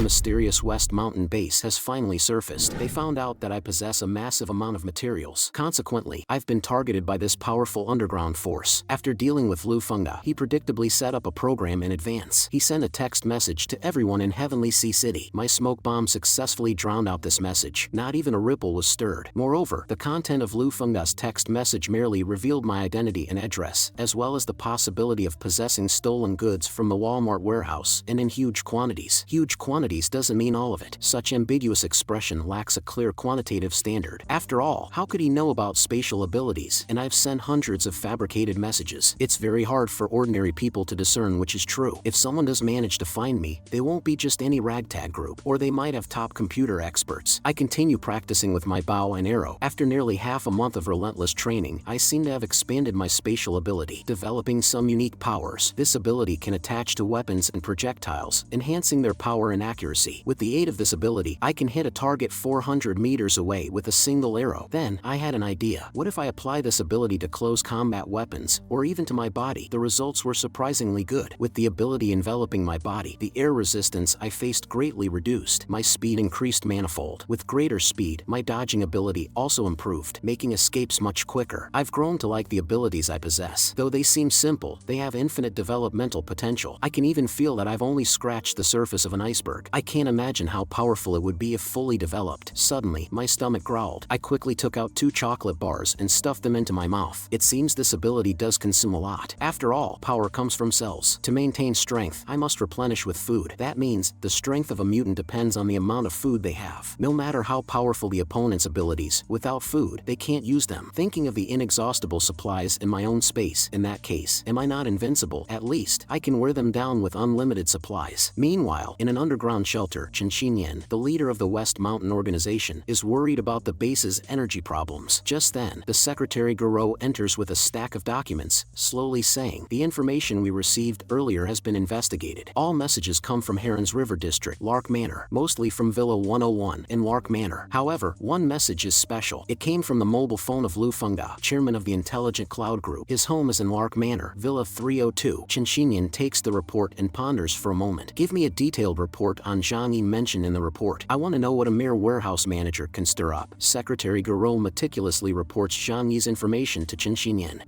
mysterious West Mountain base has finally surfaced. They found out that I possess a massive amount of materials. Consequently, I've been targeted by this powerful underground force. After dealing with Lufunga, he predictably set up a program in advance. He sent a text message to everyone in Heavenly Sea City. My smoke bomb successfully drowned out this message. Not even a ripple was stirred. Moreover, the content of Lufunga's text message merely revealed my identity and address, as well as the possibility of possessing stolen goods from the Walmart warehouse, and in huge quantities. Huge quantities doesn't mean all of it. Such ambiguous expression lacks a clear quantitative standard. After all, how could he know about spatial abilities? And I've sent hundreds of fabricated messages. It's very hard for ordinary people to discern which is true. If someone does manage to find me, they won't be just any ragtag group, or they might have top computer experts. I continue practicing with my bow and arrow. After nearly half a month of relentless training, I seem to have expanded my spatial ability, developing some unique powers. This ability can attach to weapons and projectiles, enhancing their power and accuracy. With the aid of this ability, I can hit a target 400 meters away with a single arrow. Then, I had an idea. What if I apply this ability to close combat weapons, or even to my body? The results were surprisingly good. With the ability enveloping my body, the air resistance I faced greatly reduced. My speed increased manifold. With greater speed, my dodging ability also improved, making escapes much quicker. I've grown to like the abilities I possess. Though they seem simple, they have infinite developmental potential. I can even feel that I've only scratched the surface of an iceberg. I can't imagine how powerful it would be if fully developed. Suddenly, my stomach growled. I quickly took out 2 chocolate bars and stuffed them into my mouth. It seems this ability does consume a lot. After all, power comes from cells. To maintain strength, I must replenish with food. That means, the strength of a mutant depends on the amount of food they have. No matter how powerful the opponent's abilities, without food, they can't use them. Thinking of the inexhaustible supplies in my own space, in that case, am I not invincible? At least, I can wear them down with unlimited supplies. Meanwhile, in an underground shelter, Chen, the leader of the West Mountain organization, is worried about the base's energy problems. Just then, the secretary Guro enters with a stack of documents, slowly saying, "The information we received earlier has been investigated. All messages come from Heron's River District, Lark Manor, mostly from Villa 101 in Lark Manor. However, one message is special. It came from the mobile phone of Lufunga, chairman of the Intelligent Cloud Group. His home is in Lark Manor, Villa 302. Chen takes the report and ponders for a moment. Give me a detailed report on Zhang Yi mentioned in the report. I want to know what a mere warehouse manager can stir up. Secretary Guro meticulously reports Zhang Yi's information to Chen.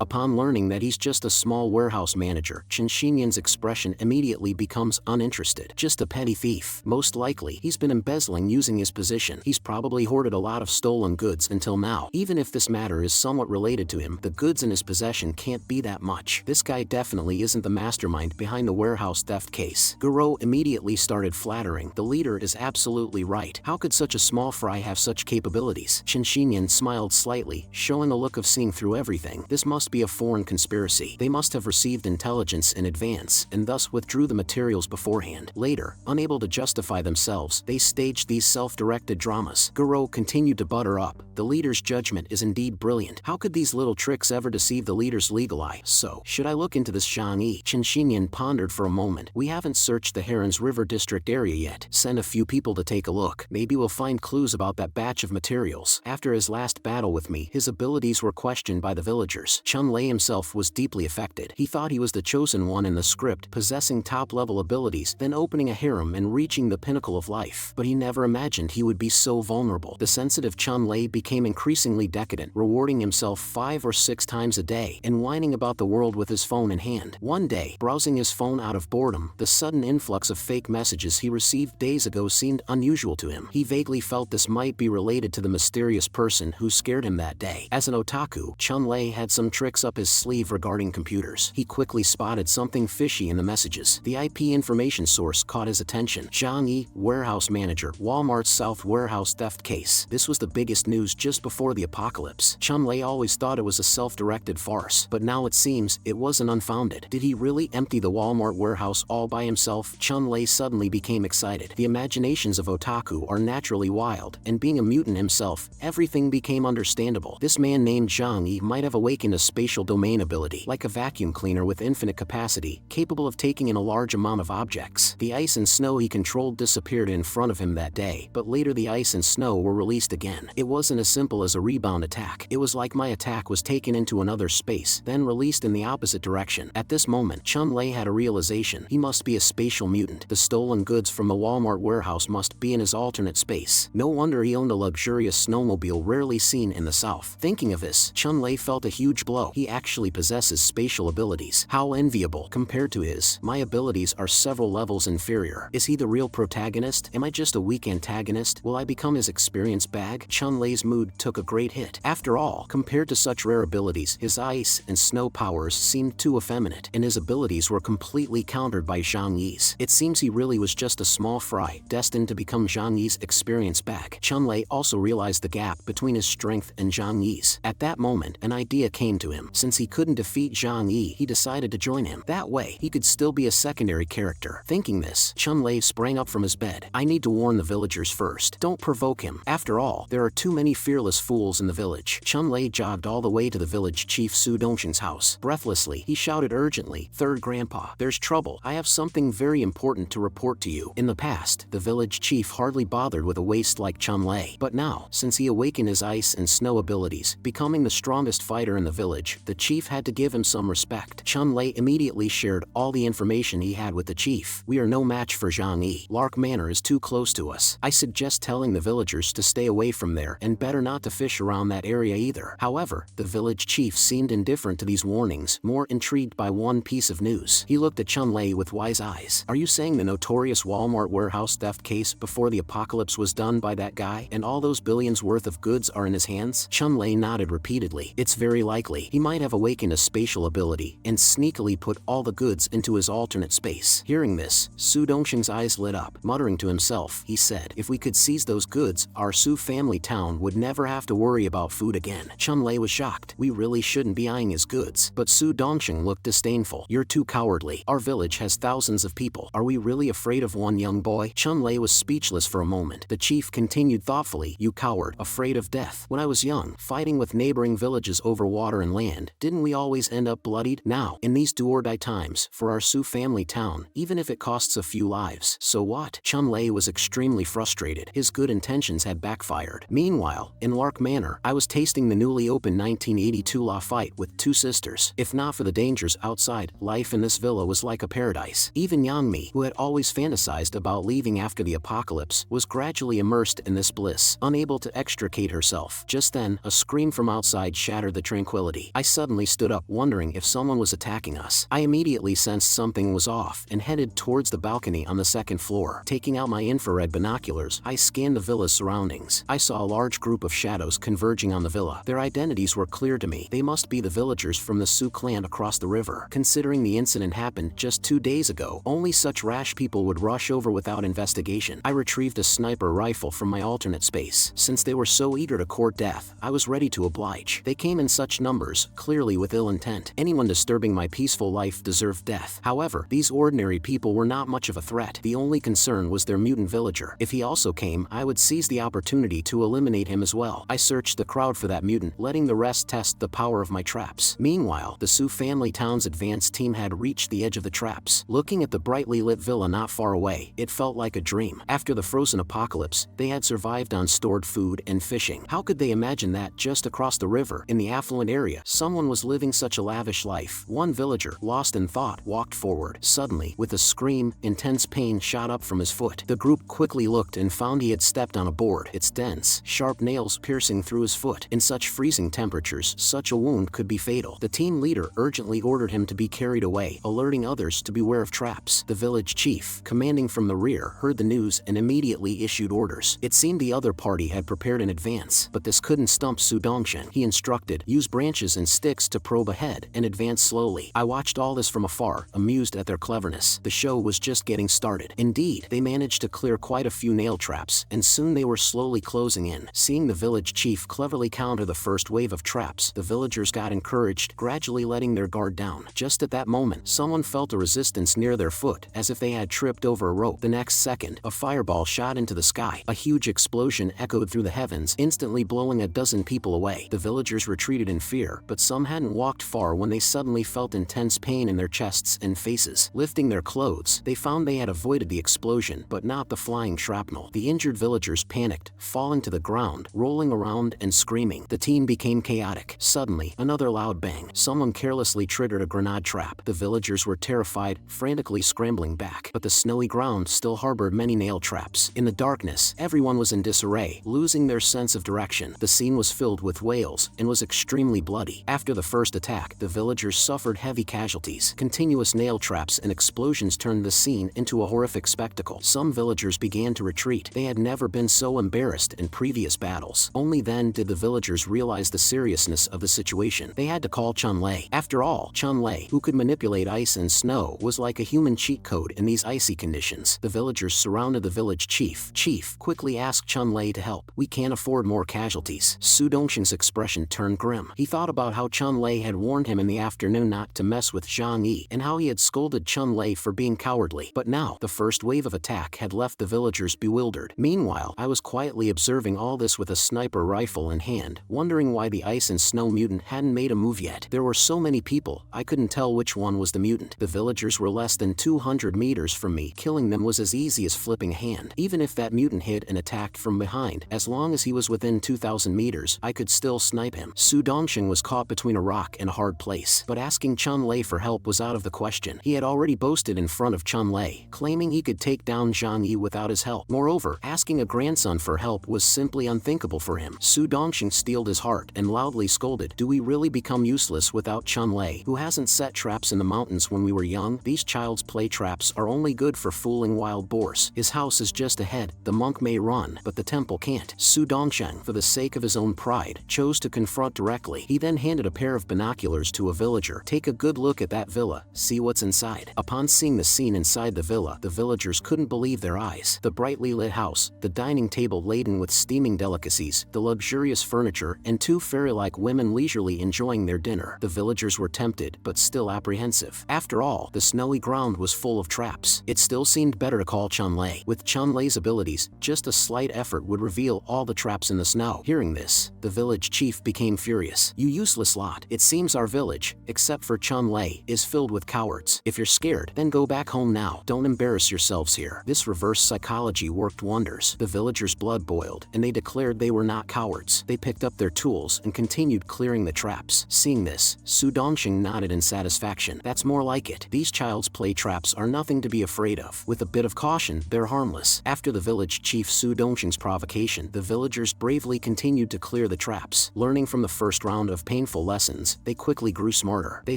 Upon learning that he's just a small warehouse manager, Chen expression immediately becomes uninterested. Just a petty thief. Most likely, he's been embezzling using his position. He's probably hoarded a lot of stolen goods until now. Even if this matter is somewhat related to him, the goods in his possession can't be that much. This guy definitely isn't the mastermind behind the warehouse theft case. Guro immediately started flattering. The leader is absolutely right. How could such a small fry have such capabilities? Chen smiled slightly, showing a look of seeing through everything. This must be a foreign conspiracy. They must have received intelligence in advance, and thus withdrew the materials beforehand. Later, unable to justify themselves, they staged these self-directed dramas. Guro continued to butter up. The leader's judgment is indeed brilliant. How could these little tricks ever deceive the leader's legal eye? So, should I look into this Zhang Yi? Chen pondered for a moment. We haven't searched the Heron's River District area yet. Send a few people to take a look. Maybe we'll find clues about that batch of materials. After his last battle with me, his abilities were questioned by the villagers. Chun-Lei himself was deeply affected. He thought he was the chosen one in the script, possessing top-level abilities, then opening a harem and reaching the pinnacle of life. But he never imagined he would be so vulnerable. The sensitive Chun-Lei became increasingly decadent, rewarding himself 5 or 6 times a day, and whining about the world with his phone in hand. One day, browsing his phone out of boredom, the sudden influx of fake messages he received days ago seemed unusual to him. He vaguely felt this might be related to the mysterious person who scared him that day. As an otaku, Chun-Lei had some tricks up his sleeve regarding computers. He quickly spotted something fishy in the messages. The IP information source caught his attention. Zhang Yi, warehouse manager, Walmart's South warehouse theft case. This was the biggest news just before the apocalypse. Chun-Lei always thought it was a self-directed farce, but now it seems it wasn't unfounded. Did he really empty the Walmart warehouse all by himself? Chun-Lei suddenly became excited. The imaginations of otaku are naturally wild, and being a mutant himself, everything became understandable. This man named Zhang Yi might have awakened a spatial domain ability, like a vacuum cleaner with infinite capacity, capable of taking in a large amount of objects. The ice and snow he controlled disappeared in front of him that day, but later the ice and snow were released again. It wasn't as simple as a rebound attack. It was like my attack was taken into another space, then released in the opposite direction. At this moment, Chun-Lei had a realization. He must be a spatial mutant. The stolen goods from from the Walmart warehouse must be in his alternate space. No wonder he owned a luxurious snowmobile rarely seen in the South. Thinking of this, Chun-Li felt a huge blow. He actually possesses spatial abilities. How enviable compared to his. My abilities are several levels inferior. Is he the real protagonist? Am I just a weak antagonist? Will I become his experience bag? Chun-Li's mood took a great hit. After all, compared to such rare abilities, his ice and snow powers seemed too effeminate, and his abilities were completely countered by Zhang Yi's. It seems he really was just a small fry, destined to become Zhang Yi's experience bag. Chun-Li also realized the gap between his strength and Zhang Yi's. At that moment, an idea came to him. Since he couldn't defeat Zhang Yi, he decided to join him. That way, he could still be a secondary character. Thinking this, Chun-Li sprang up from his bed. I need to warn the villagers first. Don't provoke him. After all, there are too many fearless fools in the village. Chun-Li jogged all the way to the village chief Su Dongxing's house. Breathlessly, he shouted urgently, "Third Grandpa, there's trouble. I have something very important to report to you." In the past, the village chief hardly bothered with a waste like Chun-Li. But now, since he awakened his ice and snow abilities, becoming the strongest fighter in the village, the chief had to give him some respect. Chun-Li immediately shared all the information he had with the chief. "We are no match for Zhang Yi. Lark Manor is too close to us. I suggest telling the villagers to stay away from there and better not to fish around that area either." However, the village chief seemed indifferent to these warnings, more intrigued by one piece of news. He looked at Chun-Li with wise eyes. "Are you saying the notorious Walmart warehouse theft case before the apocalypse was done by that guy, and all those billions worth of goods are in his hands?" Chun-Li nodded repeatedly. "It's very likely. He might have awakened a spatial ability and sneakily put all the goods into his alternate space." Hearing this, Su Dongxing's eyes lit up. Muttering to himself, he said, "If we could seize those goods, our Su family town would never have to worry about food again." Chun-Li was shocked. We really shouldn't be eyeing his goods. But Su Dongxing looked disdainful. "You're too cowardly. Our village has thousands of people. Are we really afraid of one young boy?" Chun-Li was speechless for a moment. The chief continued thoughtfully, "You coward, afraid of death. When I was young, fighting with neighboring villages over water and land, didn't we always end up bloodied? Now, in these do-or-die times, for our Su family town, even if it costs a few lives, so what?" Chun-Li was extremely frustrated. His good intentions had backfired. Meanwhile, in Lark Manor, I was tasting the newly opened 1982 La Fight with two sisters. If not for the dangers outside, life in this villa was like a paradise. Even Yang-mi, who had always fantasized about leaving after the apocalypse, was gradually immersed in this bliss, unable to extricate herself. Just then, a scream from outside shattered the tranquility. I suddenly stood up, wondering if someone was attacking us. I immediately sensed something was off and headed towards the balcony on the second floor. Taking out my infrared binoculars, I scanned the villa's surroundings. I saw a large group of shadows converging on the villa. Their identities were clear to me. They must be the villagers from the Su clan across the river. Considering the incident happened just 2 days ago, only such rash people would rush over without investigation. I retrieved a sniper rifle from my alternate space. Since they were so eager to court death, I was ready to oblige. They came in such numbers, clearly with ill intent. Anyone disturbing my peaceful life deserved death. However, these ordinary people were not much of a threat. The only concern was their mutant villager. If he also came, I would seize the opportunity to eliminate him as well. I searched the crowd for that mutant, letting the rest test the power of my traps. Meanwhile, the Su family town's advance team had reached the edge of the traps. Looking at the brightly lit villa not far away, it felt like a dream. After the frozen apocalypse, they had survived on stored food and fishing. How could they imagine that just across the river, in the affluent area, someone was living such a lavish life? One villager, lost in thought, walked forward. Suddenly, with a scream, intense pain shot up from his foot. The group quickly looked and found he had stepped on a board. Its dense, sharp nails piercing through his foot. In such freezing temperatures, such a wound could be fatal. The team leader urgently ordered him to be carried away, alerting others to beware of traps. The village chief, commanding from the rear, heard the news and immediately issued orders. It seemed the other party had prepared in advance, but this couldn't stump Su Dongxing. He instructed, use branches and sticks to probe ahead and advance slowly. I watched all this from afar, amused at their cleverness. The show was just getting started. Indeed, they managed to clear quite a few nail traps, and soon they were slowly closing in. Seeing the village chief cleverly counter the first wave of traps, the villagers got encouraged, gradually letting their guard down. Just at that moment, someone felt a resistance near their foot, as if they had tripped over a rope. The next second, a fireball shot into the sky. A huge explosion echoed through the heavens, instantly blowing a dozen people away. The villagers retreated in fear, but some hadn't walked far when they suddenly felt intense pain in their chests and faces. Lifting their clothes, they found they had avoided the explosion, but not the flying shrapnel. The injured villagers panicked, falling to the ground, rolling around and screaming. The team became chaotic. Suddenly, another loud bang. Someone carelessly triggered a grenade trap. The villagers were terrified, frantically scrambling back, but the snowy ground ground still harbored many nail traps. In the darkness, everyone was in disarray, losing their sense of direction. The scene was filled with wails and was extremely bloody. After the first attack, the villagers suffered heavy casualties. Continuous nail traps and explosions turned the scene into a horrific spectacle. Some villagers began to retreat. They had never been so embarrassed in previous battles. Only then did the villagers realize the seriousness of the situation. They had to call Chun-Lei. After all, Chun-Lei, who could manipulate ice and snow, was like a human cheat code in these icy conditions. The villagers surrounded the village chief. Chief quickly asked Chun-Lei to help. "We can't afford more casualties." Su Dongxing's expression turned grim. He thought about how Chun-Lei had warned him in the afternoon not to mess with Zhang Yi, and how he had scolded Chun-Lei for being cowardly. But now, the first wave of attack had left the villagers bewildered. Meanwhile, I was quietly observing all this with a sniper rifle in hand, wondering why the ice and snow mutant hadn't made a move yet. There were so many people, I couldn't tell which one was the mutant. The villagers were less than 200 meters from me. Killing them was as easy as flipping a hand. Even if that mutant hid and attacked from behind, as long as he was within 2,000 meters, I could still snipe him. Su Dongxing was caught between a rock and a hard place, but asking Chun-Lei for help was out of the question. He had already boasted in front of Chun-Lei, claiming he could take down Zhang Yi without his help. Moreover, asking a grandson for help was simply unthinkable for him. Su Dongxing steeled his heart and loudly scolded, "Do we really become useless without Chun-Lei, who hasn't set traps in the mountains when we were young? These child's play traps are only good for fooling wild boars. His house is just ahead. The monk may run, but the temple can't." Su Dongxing, for the sake of his own pride, chose to confront directly. He then handed a pair of binoculars to a villager. "Take a good look at that villa. See what's inside." Upon seeing the scene inside the villa, the villagers couldn't believe their eyes. The brightly lit house, the dining table laden with steaming delicacies, the luxurious furniture, and two fairy-like women leisurely enjoying their dinner. The villagers were tempted, but still apprehensive. After all, the snowy ground was full of traps. It still seemed better to call Chun-Lei. With Chun-Lei's abilities, just a slight effort would reveal all the traps in the snow. Hearing this, the village chief became furious. "You useless lot. It seems our village, except for Chun-Lei, is filled with cowards. If you're scared, then go back home now. Don't embarrass yourselves here." This reverse psychology worked wonders. The villagers' blood boiled, and they declared they were not cowards. They picked up their tools and continued clearing the traps. Seeing this, Su Dongxing nodded in satisfaction. "That's more like it. These child's play traps are nothing to be afraid of. With a bit of caution, they're harmless." After the village chief Su Dongxing's provocation, the villagers bravely continued to clear the traps. Learning from the first round of painful lessons, they quickly grew smarter. They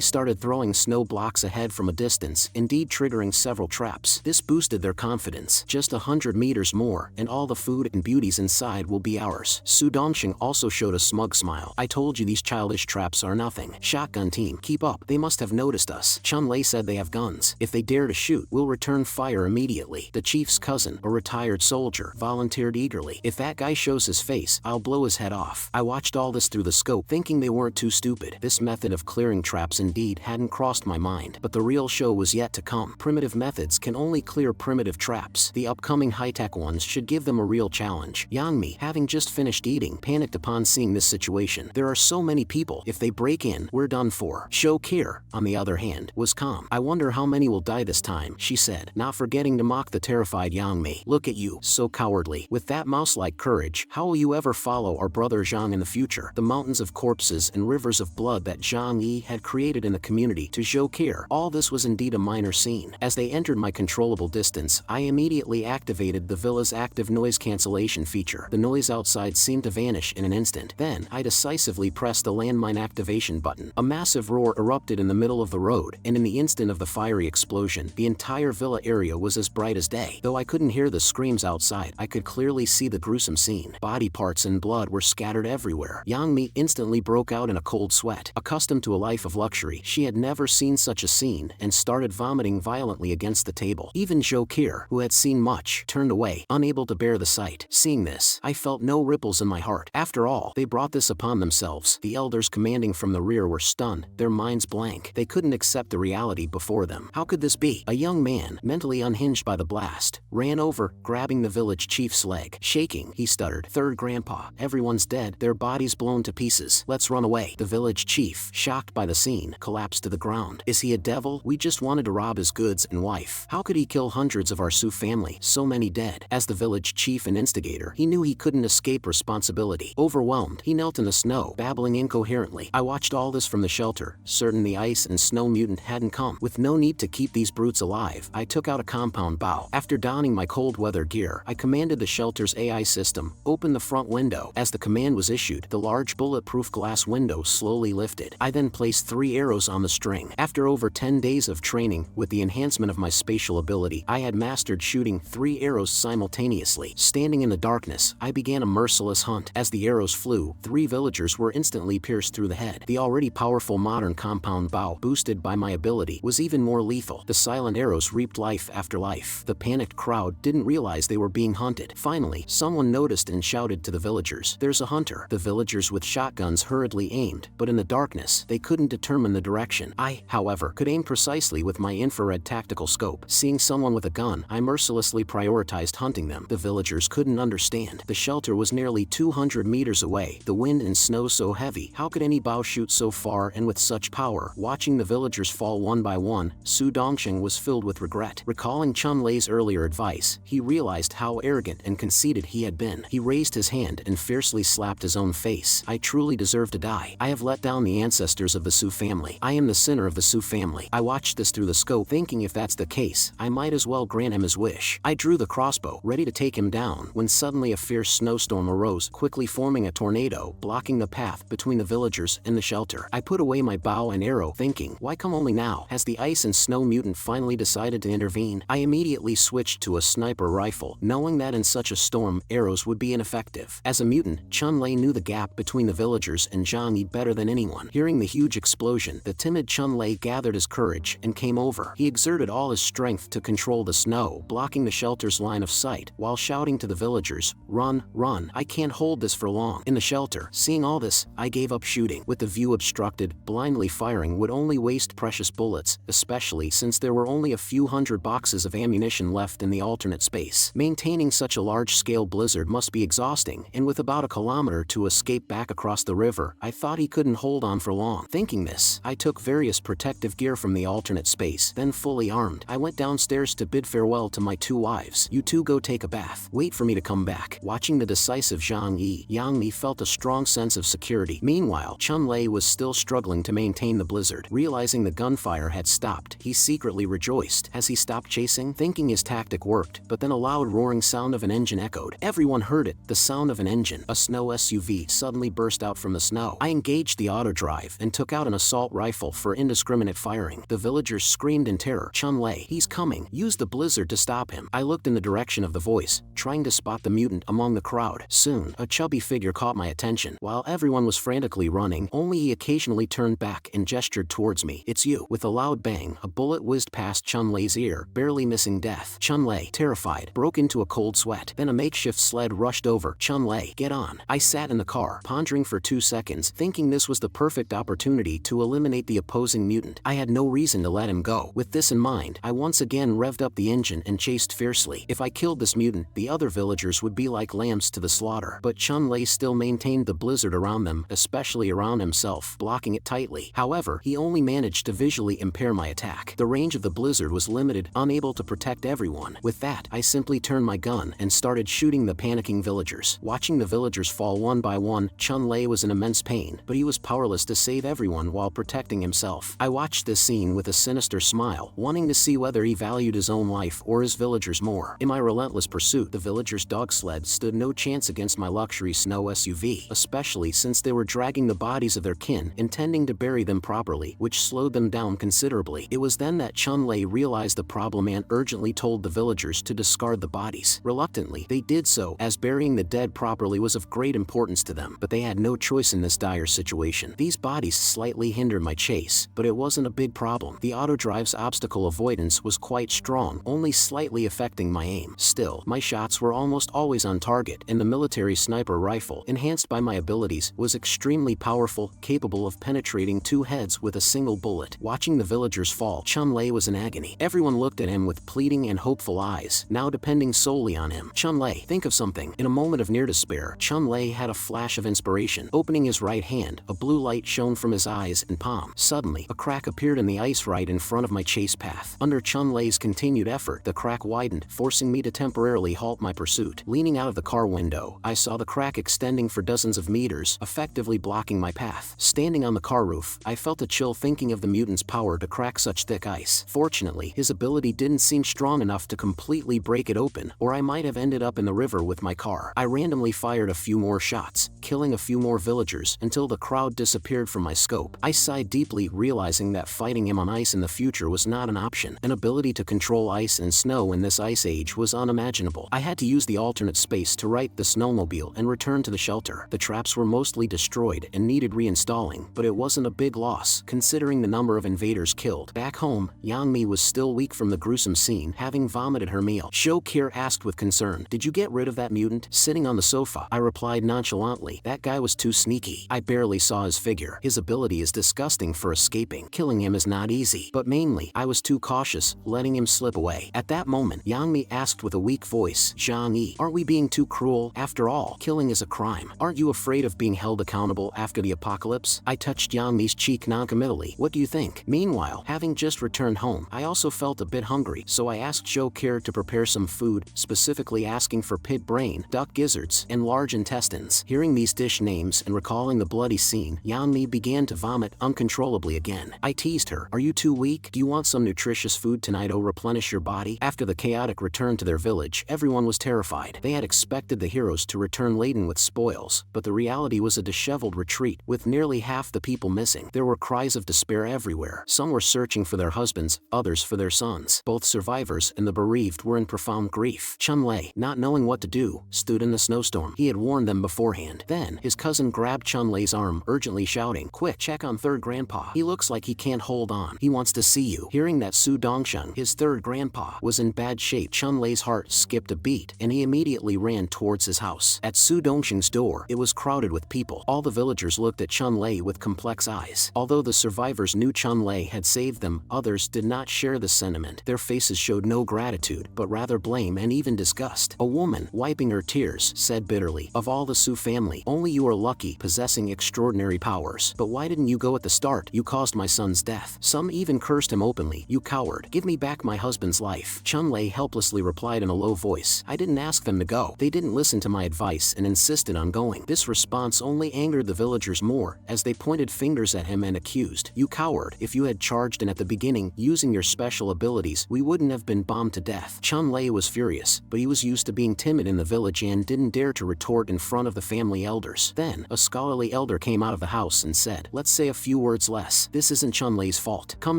started throwing snow blocks ahead from a distance, indeed triggering several traps. This boosted their confidence. "Just 100 meters more, and all the food and beauties inside will be ours." Su Dongxing also showed a smug smile. "I told you these childish traps are nothing. Shotgun team, keep up. They must have noticed us. Chun-Lei said they have guns. If they dare to shoot, we'll return fire immediately." The chief's cousin, a retired soldier, volunteered eagerly. "If that guy shows his face, I'll blow his head off." I watched all this through the scope, thinking they weren't too stupid. This method of clearing traps indeed hadn't crossed my mind, but the real show was yet to come. Primitive methods can only clear primitive traps. The upcoming high-tech ones should give them a real challenge. Yang Mi, having just finished eating, panicked upon seeing this situation. "There are so many people. If they break in, we're done for." Shou Kier, on the other hand, was calm. "I wonder how many will die this time," she said, not forgetting to mock the terrified Yang Mi. "Look at you, so cowardly. With that mouse-like courage, how will you ever follow our brother Zhang in the future?" The mountains of corpses and rivers of blood that Zhang Yi had created in the community to Shou Kier, all this was indeed a minor scene. As they entered my controllable distance, I immediately activated the villa's active noise cancellation feature. The noise outside seemed to vanish in an instant. Then, I decisively pressed the landmine activation button. A massive roar erupted in the middle of the road, and in the instant of the fiery explosion, the entire villa area was as bright as day. Though I couldn't hear the screams outside, I could clearly see the gruesome scene. Body parts and blood were scattered everywhere. Yang Mi instantly broke out in a cold sweat. Accustomed to a life of luxury, she had never seen such a scene, and started vomiting violently against the table. Even Shou Kier, who had seen much, turned away, unable to bear the sight. Seeing this, I felt no ripples in my heart. After all, they brought this upon themselves. The elders commanding from the rear were stunned, their minds blank. They couldn't accept the reality before them. How could this be? A young man, mentally unhinged by the blast, ran over, grabbing the village chief's leg. Shaking, he stuttered, "Third grandpa, everyone's dead, their bodies blown to pieces. Let's run away." The village chief, shocked by the scene, collapsed to the ground. "Is he a devil? We just wanted to rob his goods and wife. How could he kill hundreds of our Su family, so many dead?" As the village chief and instigator, he knew he couldn't escape responsibility. Overwhelmed, he knelt in the snow, babbling incoherently. I watched all this from the shelter, certain the ice and snow mutant hadn't come. With no need to keep these brutes alive, I took out a compass compound bow. After donning my cold weather gear, I commanded the shelter's AI system, open the front window. As the command was issued, the large bulletproof glass window slowly lifted. I then placed 3 arrows on the string. After over 10 days of training, with the enhancement of my spatial ability, I had mastered shooting 3 arrows simultaneously. Standing in the darkness, I began a merciless hunt. As the arrows flew, 3 villagers were instantly pierced through the head. The already powerful modern compound bow, boosted by my ability, was even more lethal. The silent arrows reaped life after life. The panicked crowd didn't realize they were being hunted. Finally, someone noticed and shouted to the villagers, "There's a hunter." The villagers with shotguns hurriedly aimed, but in the darkness, they couldn't determine the direction. I, however, could aim precisely with my infrared tactical scope. Seeing someone with a gun, I mercilessly prioritized hunting them. The villagers couldn't understand. The shelter was nearly 200 meters away, the wind and snow so heavy. How could any bow shoot so far and with such power? Watching the villagers fall one by one, Su Dongsheng was filled with regret. Recalling Chun Lei's earlier advice, he realized how arrogant and conceited he had been. He raised his hand and fiercely slapped his own face. I truly deserve to die. I have let down the ancestors of the Su family. I am the sinner of the Su family. I watched this through the scope, thinking if that's the case, I might as well grant him his wish. I drew the crossbow, ready to take him down, when suddenly a fierce snowstorm arose, quickly forming a tornado, blocking the path between the villagers and the shelter. I put away my bow and arrow, thinking, why come only now? Has the ice and snow mutant finally decided to intervene? I immediately switched to a sniper rifle, knowing that in such a storm, arrows would be ineffective. As a mutant, Chun Lei knew the gap between the villagers and Zhang Yi better than anyone. Hearing the huge explosion, the timid Chun Lei gathered his courage and came over. He exerted all his strength to control the snow, blocking the shelter's line of sight, while shouting to the villagers, "Run, run, I can't hold this for long." In the shelter, seeing all this, I gave up shooting. With the view obstructed, blindly firing would only waste precious bullets, especially since there were only a few hundred boxes of ammunition left in the alternate space. Maintaining such a large-scale blizzard must be exhausting, and with about a kilometer to escape back across the river, I thought he couldn't hold on for long. Thinking this, I took various protective gear from the alternate space. Then fully armed, I went downstairs to bid farewell to my 2 wives. "You two go take a bath. Wait for me to come back." Watching the decisive Zhang Yi, Yang Mi felt a strong sense of security. Meanwhile, Chun Lei was still struggling to maintain the blizzard. Realizing the gunfire had stopped, he secretly rejoiced. As he stopped chasing, thinking his tactic worked, but then a loud roaring sound of an engine echoed. Everyone heard it, the sound of an engine. A snow SUV suddenly burst out from the snow. I engaged the auto drive and took out an assault rifle for indiscriminate firing. The villagers screamed in terror. "Chun Lei, he's coming. Use the blizzard to stop him." I looked in the direction of the voice, trying to spot the mutant among the crowd. Soon, a chubby figure caught my attention. While everyone was frantically running, only he occasionally turned back and gestured towards me. "It's you." With a loud bang, a bullet whizzed past Chun Lei's ear, barely missing death. Chun Lei, terrified, broke into a cold sweat. Then a makeshift sled rushed over. "Chun Lei, get on." I sat in the car, pondering for 2 seconds, thinking this was the perfect opportunity to eliminate the opposing mutant. I had no reason to let him go. With this in mind, I once again revved up the engine and chased fiercely. If I killed this mutant, the other villagers would be like lambs to the slaughter. But Chun Lei still maintained the blizzard around them, especially around himself, blocking it tightly. However, he only managed to visually impair my attack. The range of the blizzard was limited, unable to protect everyone. With that, I simply turned my gun and started shooting the panicking villagers. Watching the villagers fall one by one, Chun Lei was in immense pain, but he was powerless to save everyone while protecting himself. I watched this scene with a sinister smile, wanting to see whether he valued his own life or his villagers more. In my relentless pursuit, the villagers' dog sled stood no chance against my luxury snow SUV, especially since they were dragging the bodies of their kin, intending to bury them properly, which slowed them down considerably. It was then that Chun Lei realized the problem and urgently told the villagers to discard the bodies. Reluctantly, they did so, as burying the dead properly was of great importance to them, but they had no choice in this dire situation. These bodies slightly hindered my chase, but it wasn't a big problem. The autodrive's obstacle avoidance was quite strong, only slightly affecting my aim. Still, my shots were almost always on target, and the military sniper rifle, enhanced by my abilities, was extremely powerful, capable of penetrating 2 heads with a single bullet. Watching the villagers fall, Chun Lei was in agony. Everyone looked at him with pleading and hopeful eyes, now depending solely on him. "Chun Lei, think of something." In a moment of near despair, Chun Lei had a flash of inspiration. Opening his right hand, a blue light shone from his eyes and palm. Suddenly, a crack appeared in the ice right in front of my chase path. Under Chun Lei's continued effort, the crack widened, forcing me to temporarily halt my pursuit. Leaning out of the car window, I saw the crack extending for dozens of meters, effectively blocking my path. Standing on the car roof, I felt a chill thinking of the mutant's power to crack such thick ice. Fortunately, his ability didn't didn't seem strong enough to completely break it open, or I might have ended up in the river with my car. I randomly fired a few more shots, killing a few more villagers until the crowd disappeared from my scope. I sighed deeply, realizing that fighting him on ice in the future was not an option. An ability to control ice and snow in this ice age was unimaginable. I had to use the alternate space to right the snowmobile and return to the shelter. The traps were mostly destroyed and needed reinstalling, but it wasn't a big loss, considering the number of invaders killed. Back home, Yang-mi was still weak from the gruesome scene, having vomited her meal. Shokir asked with concern, "Did you get rid of that mutant?" Sitting on the sofa, I replied nonchalantly, "That guy was too sneaky. I barely saw his figure. His ability is disgusting for escaping. Killing him is not easy. But mainly, I was too cautious, letting him slip away." At that moment, Yang-mi asked with a weak voice, "Zhang-yi, aren't we being too cruel? After all, killing is a crime. Aren't you afraid of being held accountable after the apocalypse?" I touched Yang-mi's cheek noncommittally. "What do you think?" Meanwhile, having just returned home, I also felt a bit hungry, so I asked Shokir to prepare some food, specifically asking for pig brain, duck gizzards, and large intestines. Hearing these dish names and recalling the bloody scene, Yang-mi began to vomit uncontrollably again. I teased her, "Are you too weak? Do you want some nutritious food tonight to replenish your body?" After the chaotic return to their village, everyone was terrified. They had expected the heroes to return laden with spoils, but the reality was a disheveled retreat, with nearly half the people missing. There were cries of despair everywhere. Some were searching for their husbands, others for their sons. Both survivors and the bereaved were in profound grief. Chun-Lei, not knowing what to do, stood in the snowstorm. He had warned them beforehand. Then, his cousin grabbed Chun-Lei's arm, urgently shouting, "Quick, check on third grandpa. He looks like he can't hold on. He wants to see you." Hearing that Su Dongsheng, his third grandpa, was in bad shape, Chun-Lei's heart skipped a beat, and he immediately ran towards his house. At Su Dongsheng's door, it was crowded with people. All the villagers looked at Chun-Lei with complex eyes. Although the survivors knew Chun-Lei had saved them, others did not share the sentiment. Their faces showed no gratitude, but rather blame and even disgust. A woman, wiping her tears, said bitterly, "Of all the Su family, only you are lucky, possessing extraordinary powers. But why didn't you go at the start? You caused my son's death." Some even cursed him openly. "You coward, give me back my husband's life." Chun-Lei helplessly replied in a low voice, "I didn't ask them to go. They didn't listen to my advice and insisted on going." This response only angered the villagers more, as they pointed fingers at him and accused, "You coward, if you had charged in at the beginning, using your special abilities, we wouldn't have been bombed to death." Chun-Lei was furious, but he was used to being timid in the village and didn't dare to retort in front of the family elders. Then, a scholarly elder came out of the house and said, "Let's say a few words less. This isn't Chun-Lei's fault. Come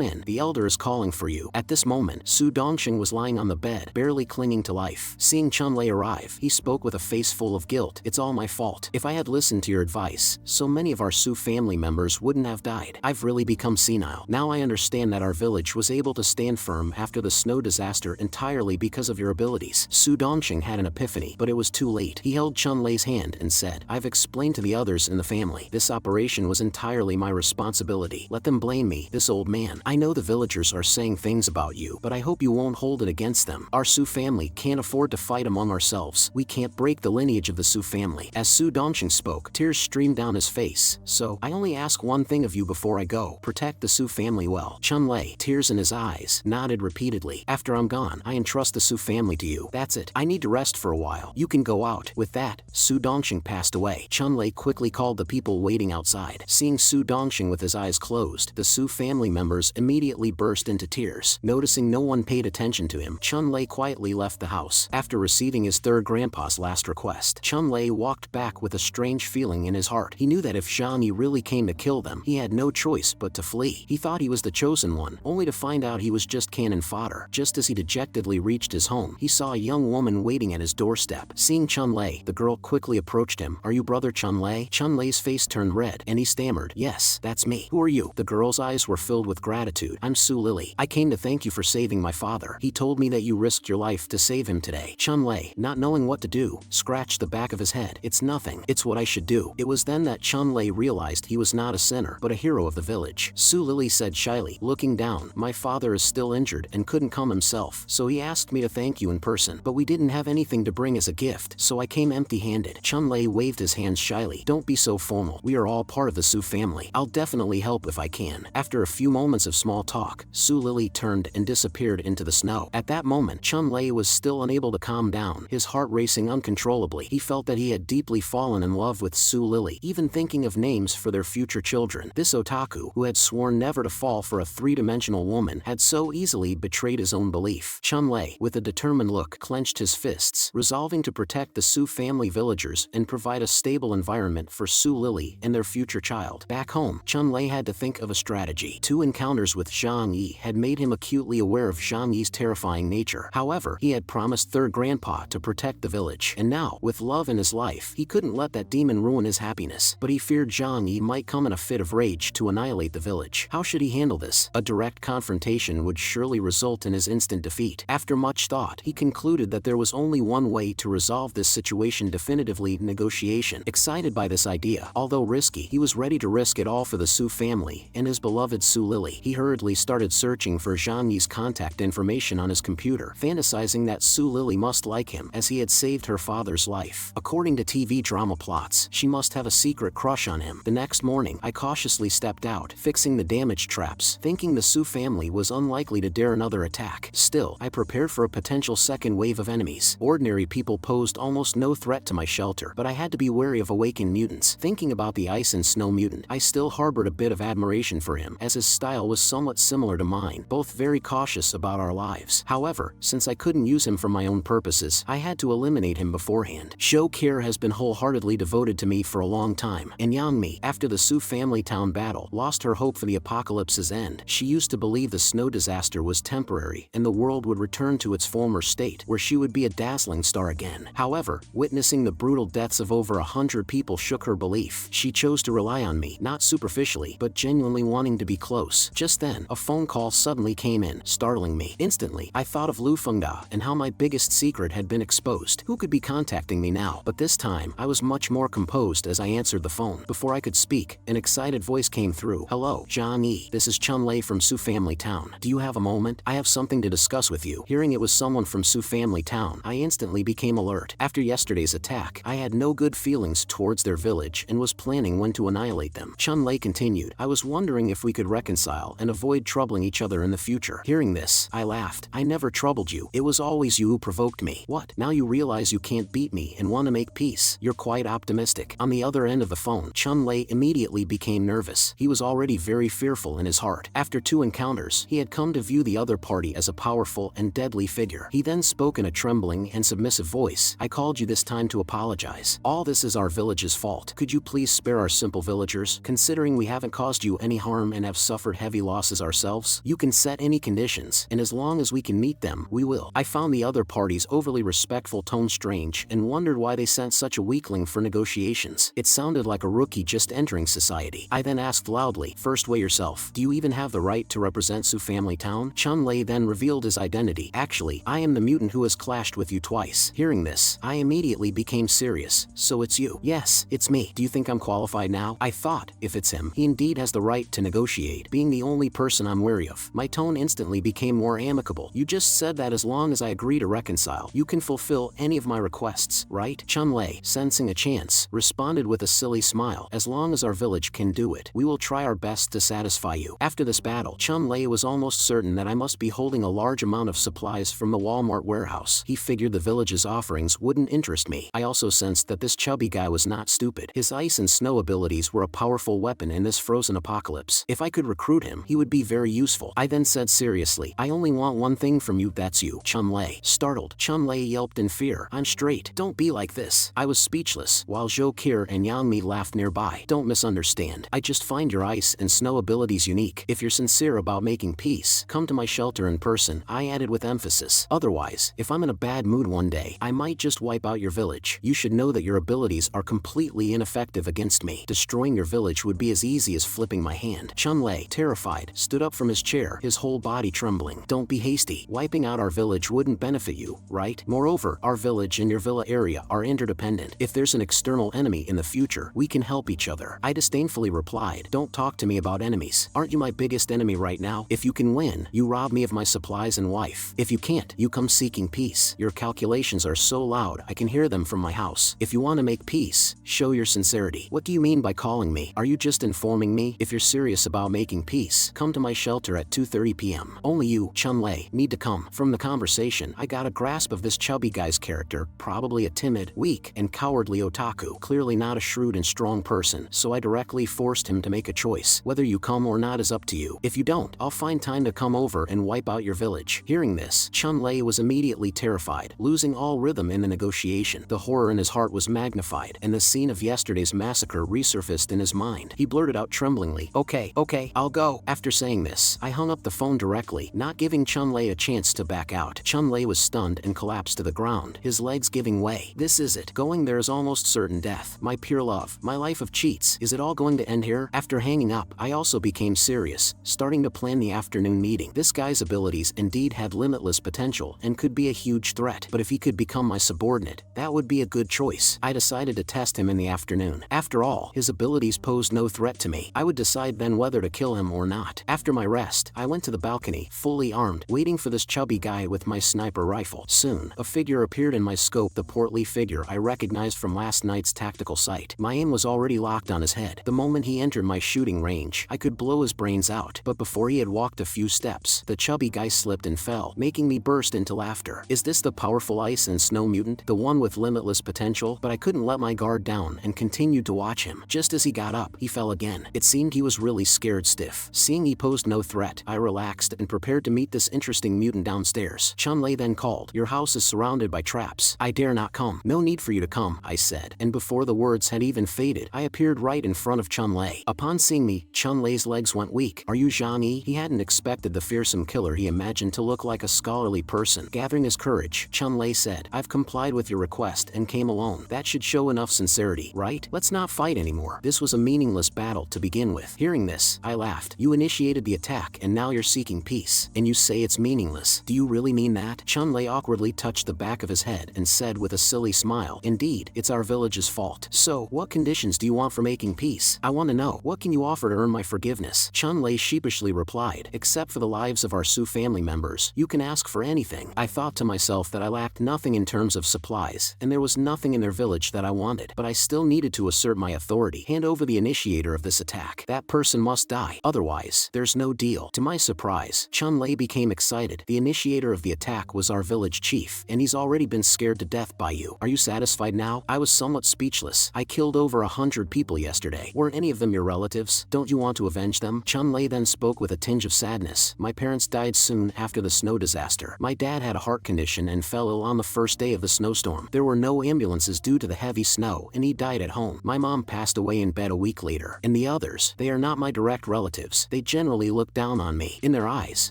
in, the elder is calling for you." At this moment, Su Dongsheng was lying on the bed, barely clinging to life. Seeing Chun-Lei arrive, he spoke with a face full of guilt. "It's all my fault. If I had listened to your advice, so many of our Su family members wouldn't have died. I've really become senile. Now I understand that our village was able to stand firm after the snow disaster entirely because of your abilities." Su Dongsheng had an epiphany, but it was too late. He held Chun-Lei's hand and said, "I've explained to the others in the family. This operation was entirely my responsibility. Let them blame me." This old man, "I know the villagers are saying things about you, but I hope you won't hold it against them. Our Su family can't afford to fight among ourselves. We can't break the lineage of the Su family." As Su Dongsheng spoke, tears streamed down his face. "So, I only ask one thing of you before I go. Protect the Su family well." Chun-Lei, tears in his eyes, nodded repeatedly. "After I'm gone, I entrust the Su family to you. That's it. I need to rest for a while. You can go out." With that, Su Dongsheng passed away. Chun-Lei quickly called the people waiting outside. Seeing Su Dongsheng with his eyes closed, the Su family members immediately burst into tears. Noticing no one paid attention to him, Chun-Lei quietly left the house. After receiving his third grandpa's last request, Chun-Lei walked back with a strange feeling in his heart. He knew that if Zhang-Yi really came to kill them, he had no choice but to flee. He thought he was the chosen one, only to find out he was just cannon fodder. Just as he dejectedly reached his home, he saw a young woman waiting at his doorstep. Seeing Chun-Lei, the girl quickly approached him. "Are you brother Chun-Lei?" Chun-Lei's face turned red, and he stammered, "Yes, that's me. Who are you?" The girl's eyes were filled with gratitude. "I'm Su Lily. I came to thank you for saving my father. He told me that you risked your life to save him today." Chun-Lei, not knowing what to do, scratched the back of his head. "It's nothing. It's what I should do." It was then that Chun-Lei realized he was not a sinner, but a hero of the village. Su Lily said shyly, looking down, "My father is still injured and couldn't come himself, so he asked me to thank you in person. But we didn't have anything to bring as a gift, so I came empty-handed." Chun-Lei waved his hands shyly. "Don't be so formal. We are all part of the Su family. I'll definitely help if I can." After a few moments of small talk, Su Lily turned and disappeared into the snow. At that moment, Chun-Lei was still unable to calm down, his heart racing uncontrollably. He felt that he had deeply fallen in love with Su Lily, even thinking of names for their future children. This otaku, who had sworn never to fall for a three-dimensional woman, had so easily betrayed betrayed his own belief. Chun-Lei, with a determined look, clenched his fists, resolving to protect the Su family villagers and provide a stable environment for Su Lily and their future child. Back home, Chun-Lei had to think of a strategy. 2 encounters with Zhang Yi had made him acutely aware of Zhang Yi's terrifying nature. However, he had promised Third Grandpa to protect the village, and now, with love in his life, he couldn't let that demon ruin his happiness. But he feared Zhang Yi might come in a fit of rage to annihilate the village. How should he handle this? A direct confrontation would surely result in his instant defeat. After much thought, he concluded that there was only one way to resolve this situation definitively: negotiation. Excited by this idea, although risky, he was ready to risk it all for the Su family and his beloved Su Lily. He hurriedly started searching for Zhang Yi's contact information on his computer, fantasizing that Su Lily must like him as he had saved her father's life. According to TV drama plots, she must have a secret crush on him. The next morning, I cautiously stepped out, fixing the damaged traps, thinking the Su family was unlikely to dare another attack. Still, I prepared for a potential second wave of enemies. Ordinary people posed almost no threat to my shelter, but I had to be wary of awakened mutants. Thinking about the Ice and Snow mutant, I still harbored a bit of admiration for him, as his style was somewhat similar to mine, both very cautious about our lives. However, since I couldn't use him for my own purposes, I had to eliminate him beforehand. Zhou Kir has been wholeheartedly devoted to me for a long time, and Yang Mi, after the Su family town battle, lost her hope for the apocalypse's end. She used to believe the snow disaster was temporary and the world would return to its former state, where she would be a dazzling star again. However, witnessing the brutal deaths of over 100 people shook her belief. She chose to rely on me, not superficially, but genuinely wanting to be close. Just then, a phone call suddenly came in, startling me. Instantly, I thought of Lu Fengda and how my biggest secret had been exposed. Who could be contacting me now? But this time, I was much more composed as I answered the phone. Before I could speak, an excited voice came through. "Hello, Zhang Yi. This is Chun-Lei from Su Family Town. Do you have a moment? I have something to discuss with you." Hearing it was someone from Su Family Town, I instantly became alert. After yesterday's attack, I had no good feelings towards their village and was planning when to annihilate them. Chun-Lei continued, "I was wondering if we could reconcile and avoid troubling each other in the future." Hearing this, I laughed. "I never troubled you. It was always you who provoked me." "What? Now you realize you can't beat me and want to make peace? You're quite optimistic." On the other end of the phone, Chun-Lei immediately became nervous. He was already very fearful in his heart. After 2 encounters, he had come to view the other party as a powerful and deadly figure. He then spoke in a trembling and submissive voice. "I called you this time to apologize. All this is our village's fault. Could you please spare our simple villagers, considering we haven't caused you any harm and have suffered heavy losses ourselves? You can set any conditions, and as long as we can meet them, we will." I found the other party's overly respectful tone strange and wondered why they sent such a weakling for negotiations. It sounded like a rookie just entering society. I then asked loudly, "First weigh yourself. Do you even have the right to represent Su Family Town?" Chun-Lei then revealed his identity. "Actually, I am the mutant who has clashed with you twice." Hearing this, I immediately became serious. "So it's you?" "Yes, it's me. Do you think I'm qualified now?" I thought, if it's him, he indeed has the right to negotiate, being the only person I'm wary of. My tone instantly became more amicable. "You just said that as long as I agree to reconcile, you can fulfill any of my requests, right?" Chun-Lei, sensing a chance, responded with a silly smile. "As long as our village can do it, we will try our best to satisfy you." After this battle, Chun-Lei was almost certain that I must be holding a large amount of supplies from the Walmart warehouse. He figured the village's offerings wouldn't interest me. I also sensed that this chubby guy was not stupid. His ice and snow abilities were a powerful weapon in this frozen apocalypse. If I could recruit him, he would be very useful. I then said seriously, "I only want one thing from you, that's you." Chun-Lei, startled. Chun-Lei yelped in fear, "I'm straight. Don't be like this." I was speechless, while Zhou Kir and Yang Mi laughed nearby. "Don't misunderstand. I just find your ice and snow abilities unique. If you're sincere about making peace, come to my shelter in person," I added with emphasis. "Otherwise, if I'm in a bad mood one day, I might just wipe out your village. You should know that your abilities are completely ineffective against me. Destroying your village would be as easy as flipping my hand." Chun-Lei, terrified, stood up from his chair, his whole body trembling. "Don't be hasty. Wiping out our village wouldn't benefit you, right? Moreover, our village and your villa area are interdependent. If there's an external enemy in the future, we can help each other." I disdainfully replied, "Don't talk to me about enemies. Aren't you my biggest enemy right now? If you can win, you rob me of my supplies and wife. If you can't, you come seeking peace. Your calculations are so loud, I can hear them from my house. If you want to make peace, show your sincerity." "What do you mean by calling me? Are you just informing me? If you're serious about making peace, come to my shelter at 2:30 p.m. Only you, Chun-Lei, need to come." From the conversation, I got a grasp of this chubby guy's character, probably a timid, weak, and cowardly otaku, clearly not a shrewd and strong person, so I directly forced him to make a choice. "Whether you come or not is up to you. If you don't, I'll find time to come over and wipe wipe out your village. Hearing this, Chun-Lei was immediately terrified, losing all rhythm in the negotiation. The horror in his heart was magnified, and the scene of yesterday's massacre resurfaced in his mind. He blurted out tremblingly, okay, I'll go. After saying this, I hung up the phone directly, not giving Chun-Lei a chance to back out. Chun-Lei was stunned and collapsed to the ground, his legs giving way. This is it. Going there is almost certain death. My pure love, my life of cheats. Is it all going to end here? After hanging up, I also became serious, starting to plan the afternoon meeting. This guy's abilities indeed had limitless potential and could be a huge threat, but if he could become my subordinate, that would be a good choice. I decided to test him in the afternoon. After all, his abilities posed no threat to me. I would decide then whether to kill him or not. After my rest, I went to the balcony, fully armed, waiting for this chubby guy with my sniper rifle. Soon, a figure appeared in my scope, the portly figure I recognized from last night's tactical sight. My aim was already locked on his head. The moment he entered my shooting range, I could blow his brains out. But before he had walked a few steps, the chubby guy slipped and fell, making me burst into laughter. Is this the powerful ice and snow mutant, the one with limitless potential? But I couldn't let my guard down and continued to watch him. Just as he got up, he fell again. It seemed he was really scared stiff. Seeing he posed no threat, I relaxed and prepared to meet this interesting mutant downstairs. Chun-Lei then called, "Your house is surrounded by traps. I dare not come." "No need for you to come," I said, and before the words had even faded, I appeared right in front of Chun-Lei. Upon seeing me, Chun-Lei's legs went weak. "Are you Zhang-Yi?" He hadn't expected the fearsome killer he imagined to look like a scholarly person. Gathering his courage, Chun-Lei said, "I've complied with your request and came alone. That should show enough sincerity, right? Let's not fight anymore." This was a meaningless battle to begin with. Hearing this, I laughed. "You initiated the attack and now you're seeking peace. And you say it's meaningless. Do you really mean that?" Chun-Lei awkwardly touched the back of his head and said with a silly smile, "Indeed, it's our village's fault. So, what conditions do you want for making peace? I want to know, what can you offer to earn my forgiveness?" Chun-Lei sheepishly replied, "Except for the lives of our Su family members, you can ask for anything." I thought to myself that I lacked nothing in terms of supplies, and there was nothing in their village that I wanted, but I still needed to assert my authority. Hand over the initiator of this attack. That person must die, otherwise, there's no deal. To my surprise, Chun-Lei became excited. The initiator of the attack was our village chief, and he's already been scared to death by you. Are you satisfied now? I was somewhat speechless. I killed over 100 people yesterday. Weren't any of them your relatives? Don't you want to avenge them? Chun-Lei then spoke with a tinge of sadness. My parents died soon after the snow disaster. My dad had a heart condition and fell ill on the first day of the snowstorm. There were no ambulances due to the heavy snow, and he died at home. My mom passed away in bed a week later. And the others, they are not my direct relatives. They generally look down on me. In their eyes,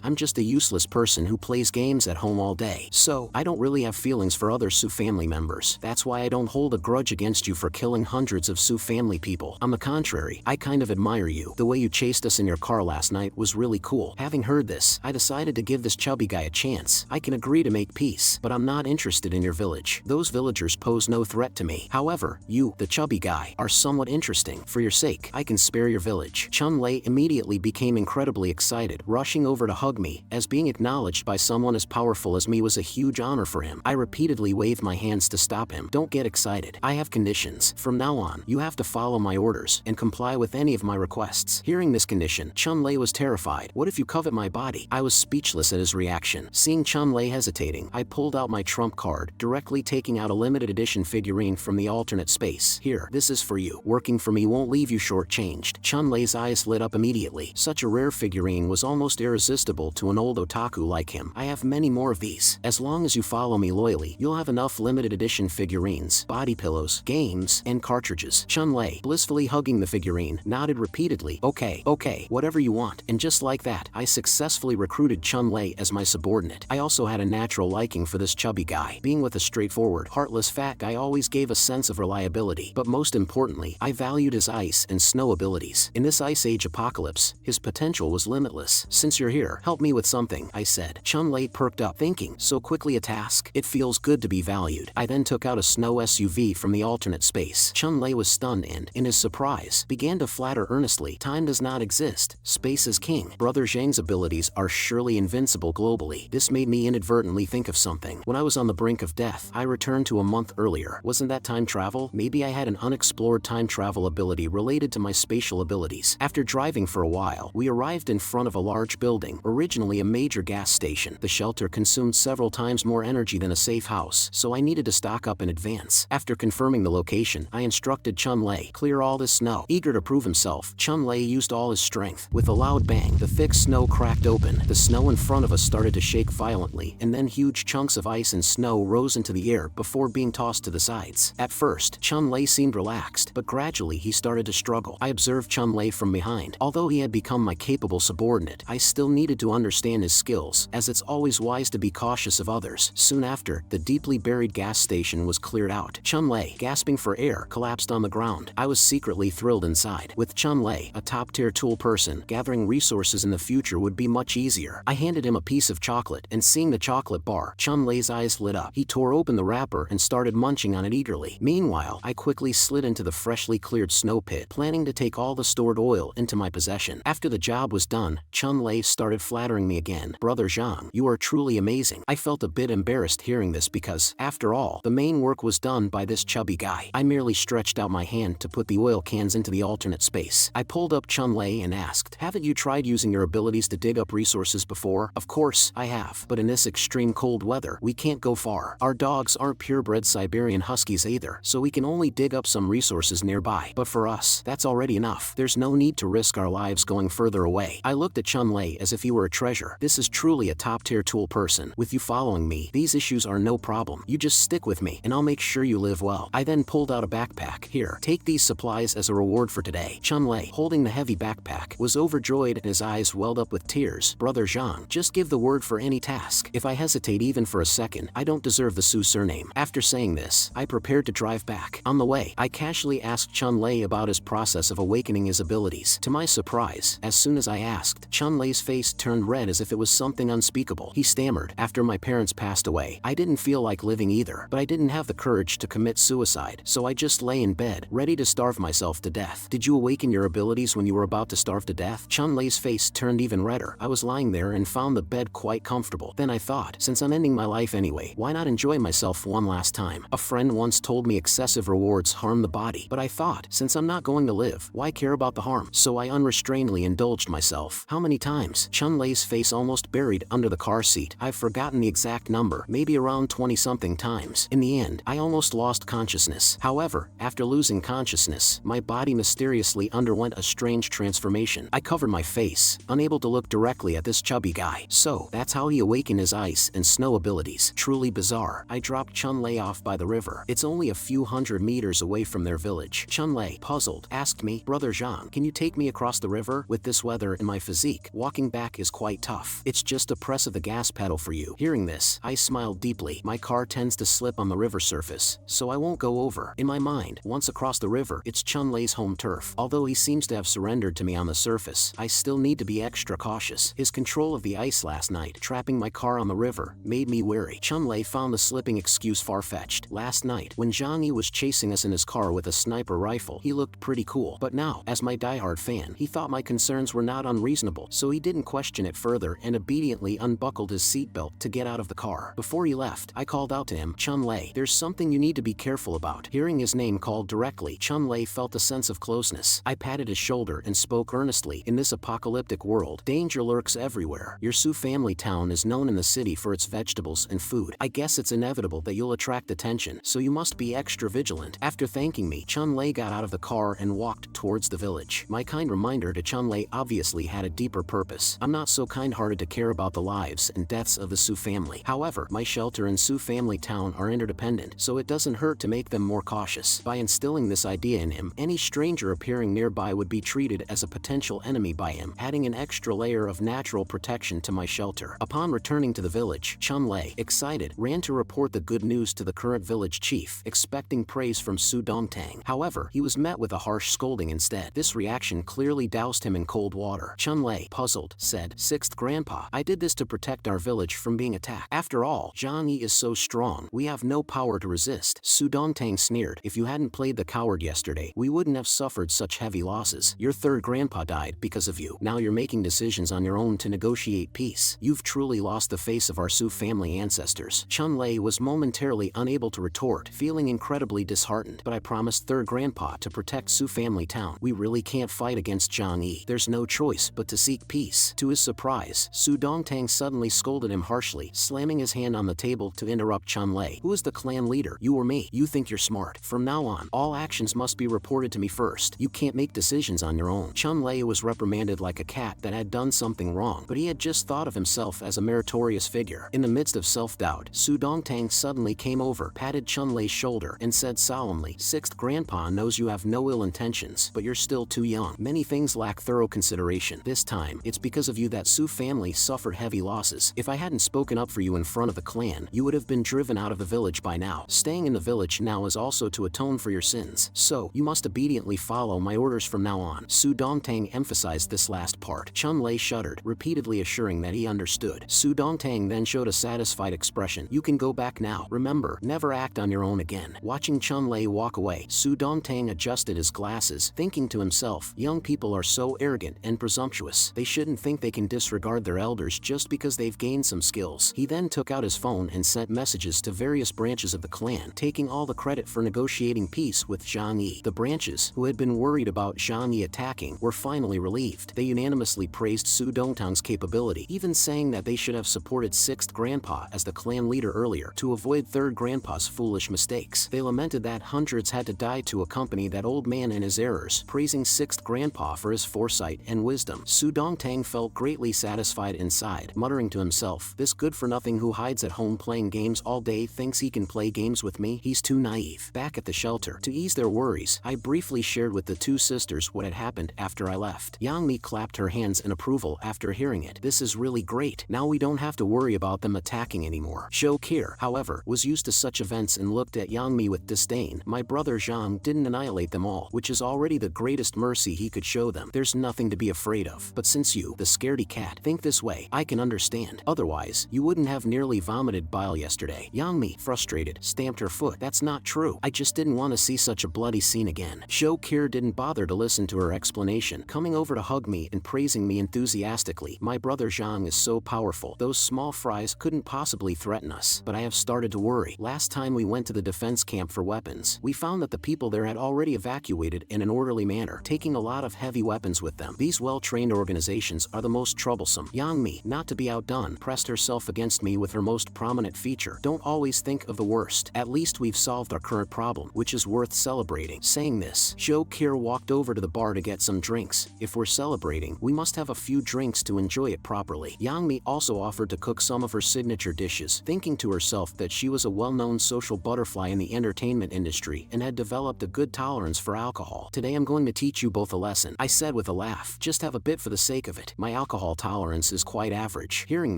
I'm just a useless person who plays games at home all day. So, I don't really have feelings for other Su family members. That's why I don't hold a grudge against you for killing hundreds of Su family people. On the contrary, I kind of admire you. The way you chased us in your car last night was really cool." Having heard this, I decided to give this chubby guy a chance. I can agree to make peace, but I'm not interested in your village. Those villagers pose no threat to me. However, you, the chubby guy, are somewhat interesting. For your sake, I can spare your village. Chun-Lei immediately became incredibly excited, rushing over to hug me, as being acknowledged by someone as powerful as me was a huge honor for him. I repeatedly waved my hands to stop him. "Don't get excited. I have conditions. From now on, you have to follow my orders and comply with any of my requests." Hearing this condition, Chun-Lei was terrified. "What if you covet my body?" I was speechless at his reaction. Seeing Chun-Lei hesitating, I pulled out my trump card, directly taking out a limited edition figurine from the alternate space. "Here, this is for you. Working for me won't leave you shortchanged." Chun-Lei's eyes lit up immediately. Such a rare figurine was almost irresistible to an old otaku like him. "I have many more of these. As long as you follow me loyally, you'll have enough limited edition figurines, body pillows, games, and cartridges." Chun-Lei, blissfully hugging the figurine, nodded repeatedly. Okay, whatever you want." And just like that, I successfully recruited Chun-Lei as my subordinate. I also had a natural liking for this chubby guy. Being with a straightforward, heartless fat guy always gave a sense of reliability, but most importantly, I valued his ice and snow abilities. In this Ice Age apocalypse, his potential was limitless. "Since you're here, help me with something," I said. Chun-Lei perked up, thinking, "So quickly a task? It feels good to be valued." I then took out a snow SUV from the alternate space. Chun-Lei was stunned and, in his surprise, began to flatter earnestly. "Time does not exist. Space is king. Brother Zhang's abilities are surely invincible globally." This made me inadvertently think of something. When I was on the brink of death, I returned to a month earlier. Wasn't that time travel? Maybe I had an unexplored time travel ability related to my spatial abilities. After driving for a while, we arrived in front of a large building, originally a major gas station. The shelter consumed several times more energy than a safe house, so I needed to stock up in advance. After confirming the location, I instructed Chun-Lei, "Clear all this snow." Eager to prove himself, Chun-Lei used all his strength. With a loud bang, the thick snow cracked open. The The snow in front of us started to shake violently, and then huge chunks of ice and snow rose into the air before being tossed to the sides. At first, Chun-Lei seemed relaxed, but gradually he started to struggle. I observed Chun-Lei from behind. Although he had become my capable subordinate, I still needed to understand his skills, as it's always wise to be cautious of others. Soon after, the deeply buried gas station was cleared out. Chun-Lei, gasping for air, collapsed on the ground. I was secretly thrilled inside. With Chun-Lei, a top-tier tool person, gathering resources in the future would be much easier. I handed him a piece of chocolate, and seeing the chocolate bar, Chun-Lei's eyes lit up. He tore open the wrapper and started munching on it eagerly. Meanwhile, I quickly slid into the freshly cleared snow pit, planning to take all the stored oil into my possession. After the job was done, Chun-Lei started flattering me again. "Brother Zhang, you are truly amazing." I felt a bit embarrassed hearing this because, after all, the main work was done by this chubby guy. I merely stretched out my hand to put the oil cans into the alternate space. I pulled up Chun-Lei and asked, "Haven't you tried using your abilities to dig up resources before?" "Of course, I have. But in this extreme cold weather, we can't go far. Our dogs aren't purebred Siberian Huskies either, so we can only dig up some resources nearby. But for us, that's already enough. There's no need to risk our lives going further away." I looked at Chun-Lei as if he were a treasure. This is truly a top-tier tool person. With you following me, these issues are no problem. You just stick with me, and I'll make sure you live well. I then pulled out a backpack. "Here, take these supplies as a reward for today." Chun-Lei, holding the heavy backpack, was overjoyed and his eyes welled up with tears. "Brother Zhang, just give the word for any task. If I hesitate even for a second, I don't deserve the Su surname." After saying this, I prepared to drive back. On the way, I casually asked Chun-Lei about his process of awakening his abilities. To my surprise, as soon as I asked, Chun-Lei's face turned red as if it was something unspeakable. He stammered, "After my parents passed away, I didn't feel like living either, but I didn't have the courage to commit suicide, so I just lay in bed, ready to starve myself to death." "Did you awaken your abilities when you were about to starve to death?" Chun-Lei's face turned even redder. I was lying there and found the bed quite comfortable. Then I thought, since I'm ending my life anyway, why not enjoy myself one last time? A friend once told me excessive rewards harm the body, but I thought, since I'm not going to live, why care about the harm? So I unrestrainedly indulged myself. How many times? Chun-Lei's face almost buried under the car seat. I've forgotten the exact number, maybe around 20-something times. In the end, I almost lost consciousness. However, after losing consciousness, my body mysteriously underwent a strange transformation. I covered my face, unable to look directly at this chubby guy. So, that's how he awakened his ice and snow abilities. Truly bizarre. I dropped Chun-Lei off by the river. It's only a few hundred meters away from their village. Chun-Lei, puzzled, asked me, "Brother Zhang, can you take me across the river? With this weather and my physique, walking back is quite tough. It's just a press of the gas pedal for you." Hearing this, I smiled deeply. My car tends to slip on the river surface, so I won't go over. In my mind, once across the river, it's Chun-Lei's home turf. Although he seems to have surrendered to me on the surface, I still need to be extra cautious. His control of the ice last night, trapping my car on the river, made me wary. Chun-Lei found the slipping excuse far-fetched. Last night, when Zhang Yi was chasing us in his car with a sniper rifle, he looked pretty cool. But now, as my diehard fan, he thought my concerns were not unreasonable, so he didn't question it further and obediently unbuckled his seatbelt to get out of the car. Before he left, I called out to him, "Chun-Lei, there's something you need to be careful about." Hearing his name called directly, Chun-Lei felt a sense of closeness. I patted his shoulder and spoke earnestly. "In this apocalyptic world, danger lurks everywhere. Your Su family town is known in the city for its vegetables and food. I guess it's inevitable that you'll attract attention, so you must be extra vigilant." After thanking me, Chun-Lei got out of the car and walked towards the village. My kind reminder to Chun-Lei obviously had a deeper purpose. I'm not so kind-hearted to care about the lives and deaths of the Su family. However, my shelter and Su family town are interdependent, so it doesn't hurt to make them more cautious. By instilling this idea in him, any stranger appearing nearby would be treated as a potential enemy by him, adding an extra layer of natural protection to my shelter. Upon returning to the village, Chun-Lei, excited, ran to report the good news to the current village chief, expecting praise from Su Dongtang. However, he was met with a harsh scolding instead. This reaction clearly doused him in cold water. Chun-Lei, puzzled, said, "Sixth Grandpa, I did this to protect our village from being attacked. After all, Zhang Yi is so strong, we have no power to resist." Su Dongtang sneered, "If you hadn't played the coward yesterday, we wouldn't have suffered such heavy losses. Your third grandpa died because of you. Now you're making decisions on your own to negotiate peace. You've truly lost the face of our Su family ancestors." Chun-Lei was momentarily unable to retort, feeling incredibly disheartened. "But I promised third grandpa to protect Su family town. We really can't fight against Zhang Yi. There's no choice but to seek peace." To his surprise, Su Dongtang suddenly scolded him harshly, slamming his hand on the table to interrupt Chun-Lei. "Who is the clan leader? You or me? You think you're smart. From now on, all actions must be reported to me first. You can't make decisions on your own." Chun-Lei was reprimanded like a cat that had done something wrong, wrong, but he had just thought of himself as a meritorious figure. In the midst of self-doubt, Su Dongtang suddenly came over, patted Chun-Lei's shoulder, and said solemnly, "Sixth Grandpa knows you have no ill intentions, but you're still too young. Many things lack thorough consideration. This time, it's because of you that Su family suffered heavy losses. If I hadn't spoken up for you in front of the clan, you would have been driven out of the village by now. Staying in the village now is also to atone for your sins. So, you must obediently follow my orders from now on." Su Dongtang emphasized this last part. Chun-Lei shuddered, repeatedly assuring that he understood. Su Dongtang then showed a satisfied expression. "You can go back now. Remember, never act on your own again." Watching Chun-Lei walk away, Su Dongtang adjusted his glasses, thinking to himself, young people are so arrogant and presumptuous. They shouldn't think they can disregard their elders just because they've gained some skills. He then took out his phone and sent messages to various branches of the clan, taking all the credit for negotiating peace with Zhang Yi. The branches, who had been worried about Zhang Yi attacking, were finally relieved. They unanimously praised Su Dongtang's capability, even saying that they should have supported 6th Grandpa as the clan leader earlier to avoid 3rd Grandpa's foolish mistakes. They lamented that hundreds had to die to accompany that old man in his errors, praising 6th Grandpa for his foresight and wisdom. Su Dongtang felt greatly satisfied inside, muttering to himself, "This good-for-nothing who hides at home playing games all day thinks he can play games with me? He's too naive." Back at the shelter, to ease their worries, I briefly shared with the two sisters what had happened after I left. Yang Mi clapped her hands in approval after hearing it. "This is really great. Now we don't have to worry about them attacking anymore." Shou Kir, however, was used to such events and looked at Yang Mi with disdain. "My brother Zhang didn't annihilate them all, which is already the greatest mercy he could show them. There's nothing to be afraid of. But since you, the scaredy cat, think this way, I can understand. Otherwise, you wouldn't have nearly vomited bile yesterday." Yang Mi, frustrated, stamped her foot. "That's not true. I just didn't want to see such a bloody scene again." Shou Kir didn't bother to listen to her explanation, coming over to hug me and praising me enthusiastically. "My brother Zhang is so powerful. Those small fries couldn't possibly threaten us. But I have started to worry. Last time we went to the defense camp for weapons, we found that the people there had already evacuated in an orderly manner, taking a lot of heavy weapons with them. These well-trained organizations are the most troublesome." Yang Mi, not to be outdone, pressed herself against me with her most prominent feature. "Don't always think of the worst. At least we've solved our current problem, which is worth celebrating." Saying this, Shou Kir walked over to the bar to get some drinks. "If we're celebrating, we must have a few drinks to enjoy it properly." Yang Mi also offered to cook some of her signature dishes, thinking to herself that she was a well-known social butterfly in the entertainment industry and had developed a good tolerance for alcohol. "Today I'm going to teach you both a lesson," I said with a laugh. "Just have a bit for the sake of it. My alcohol tolerance is quite average." Hearing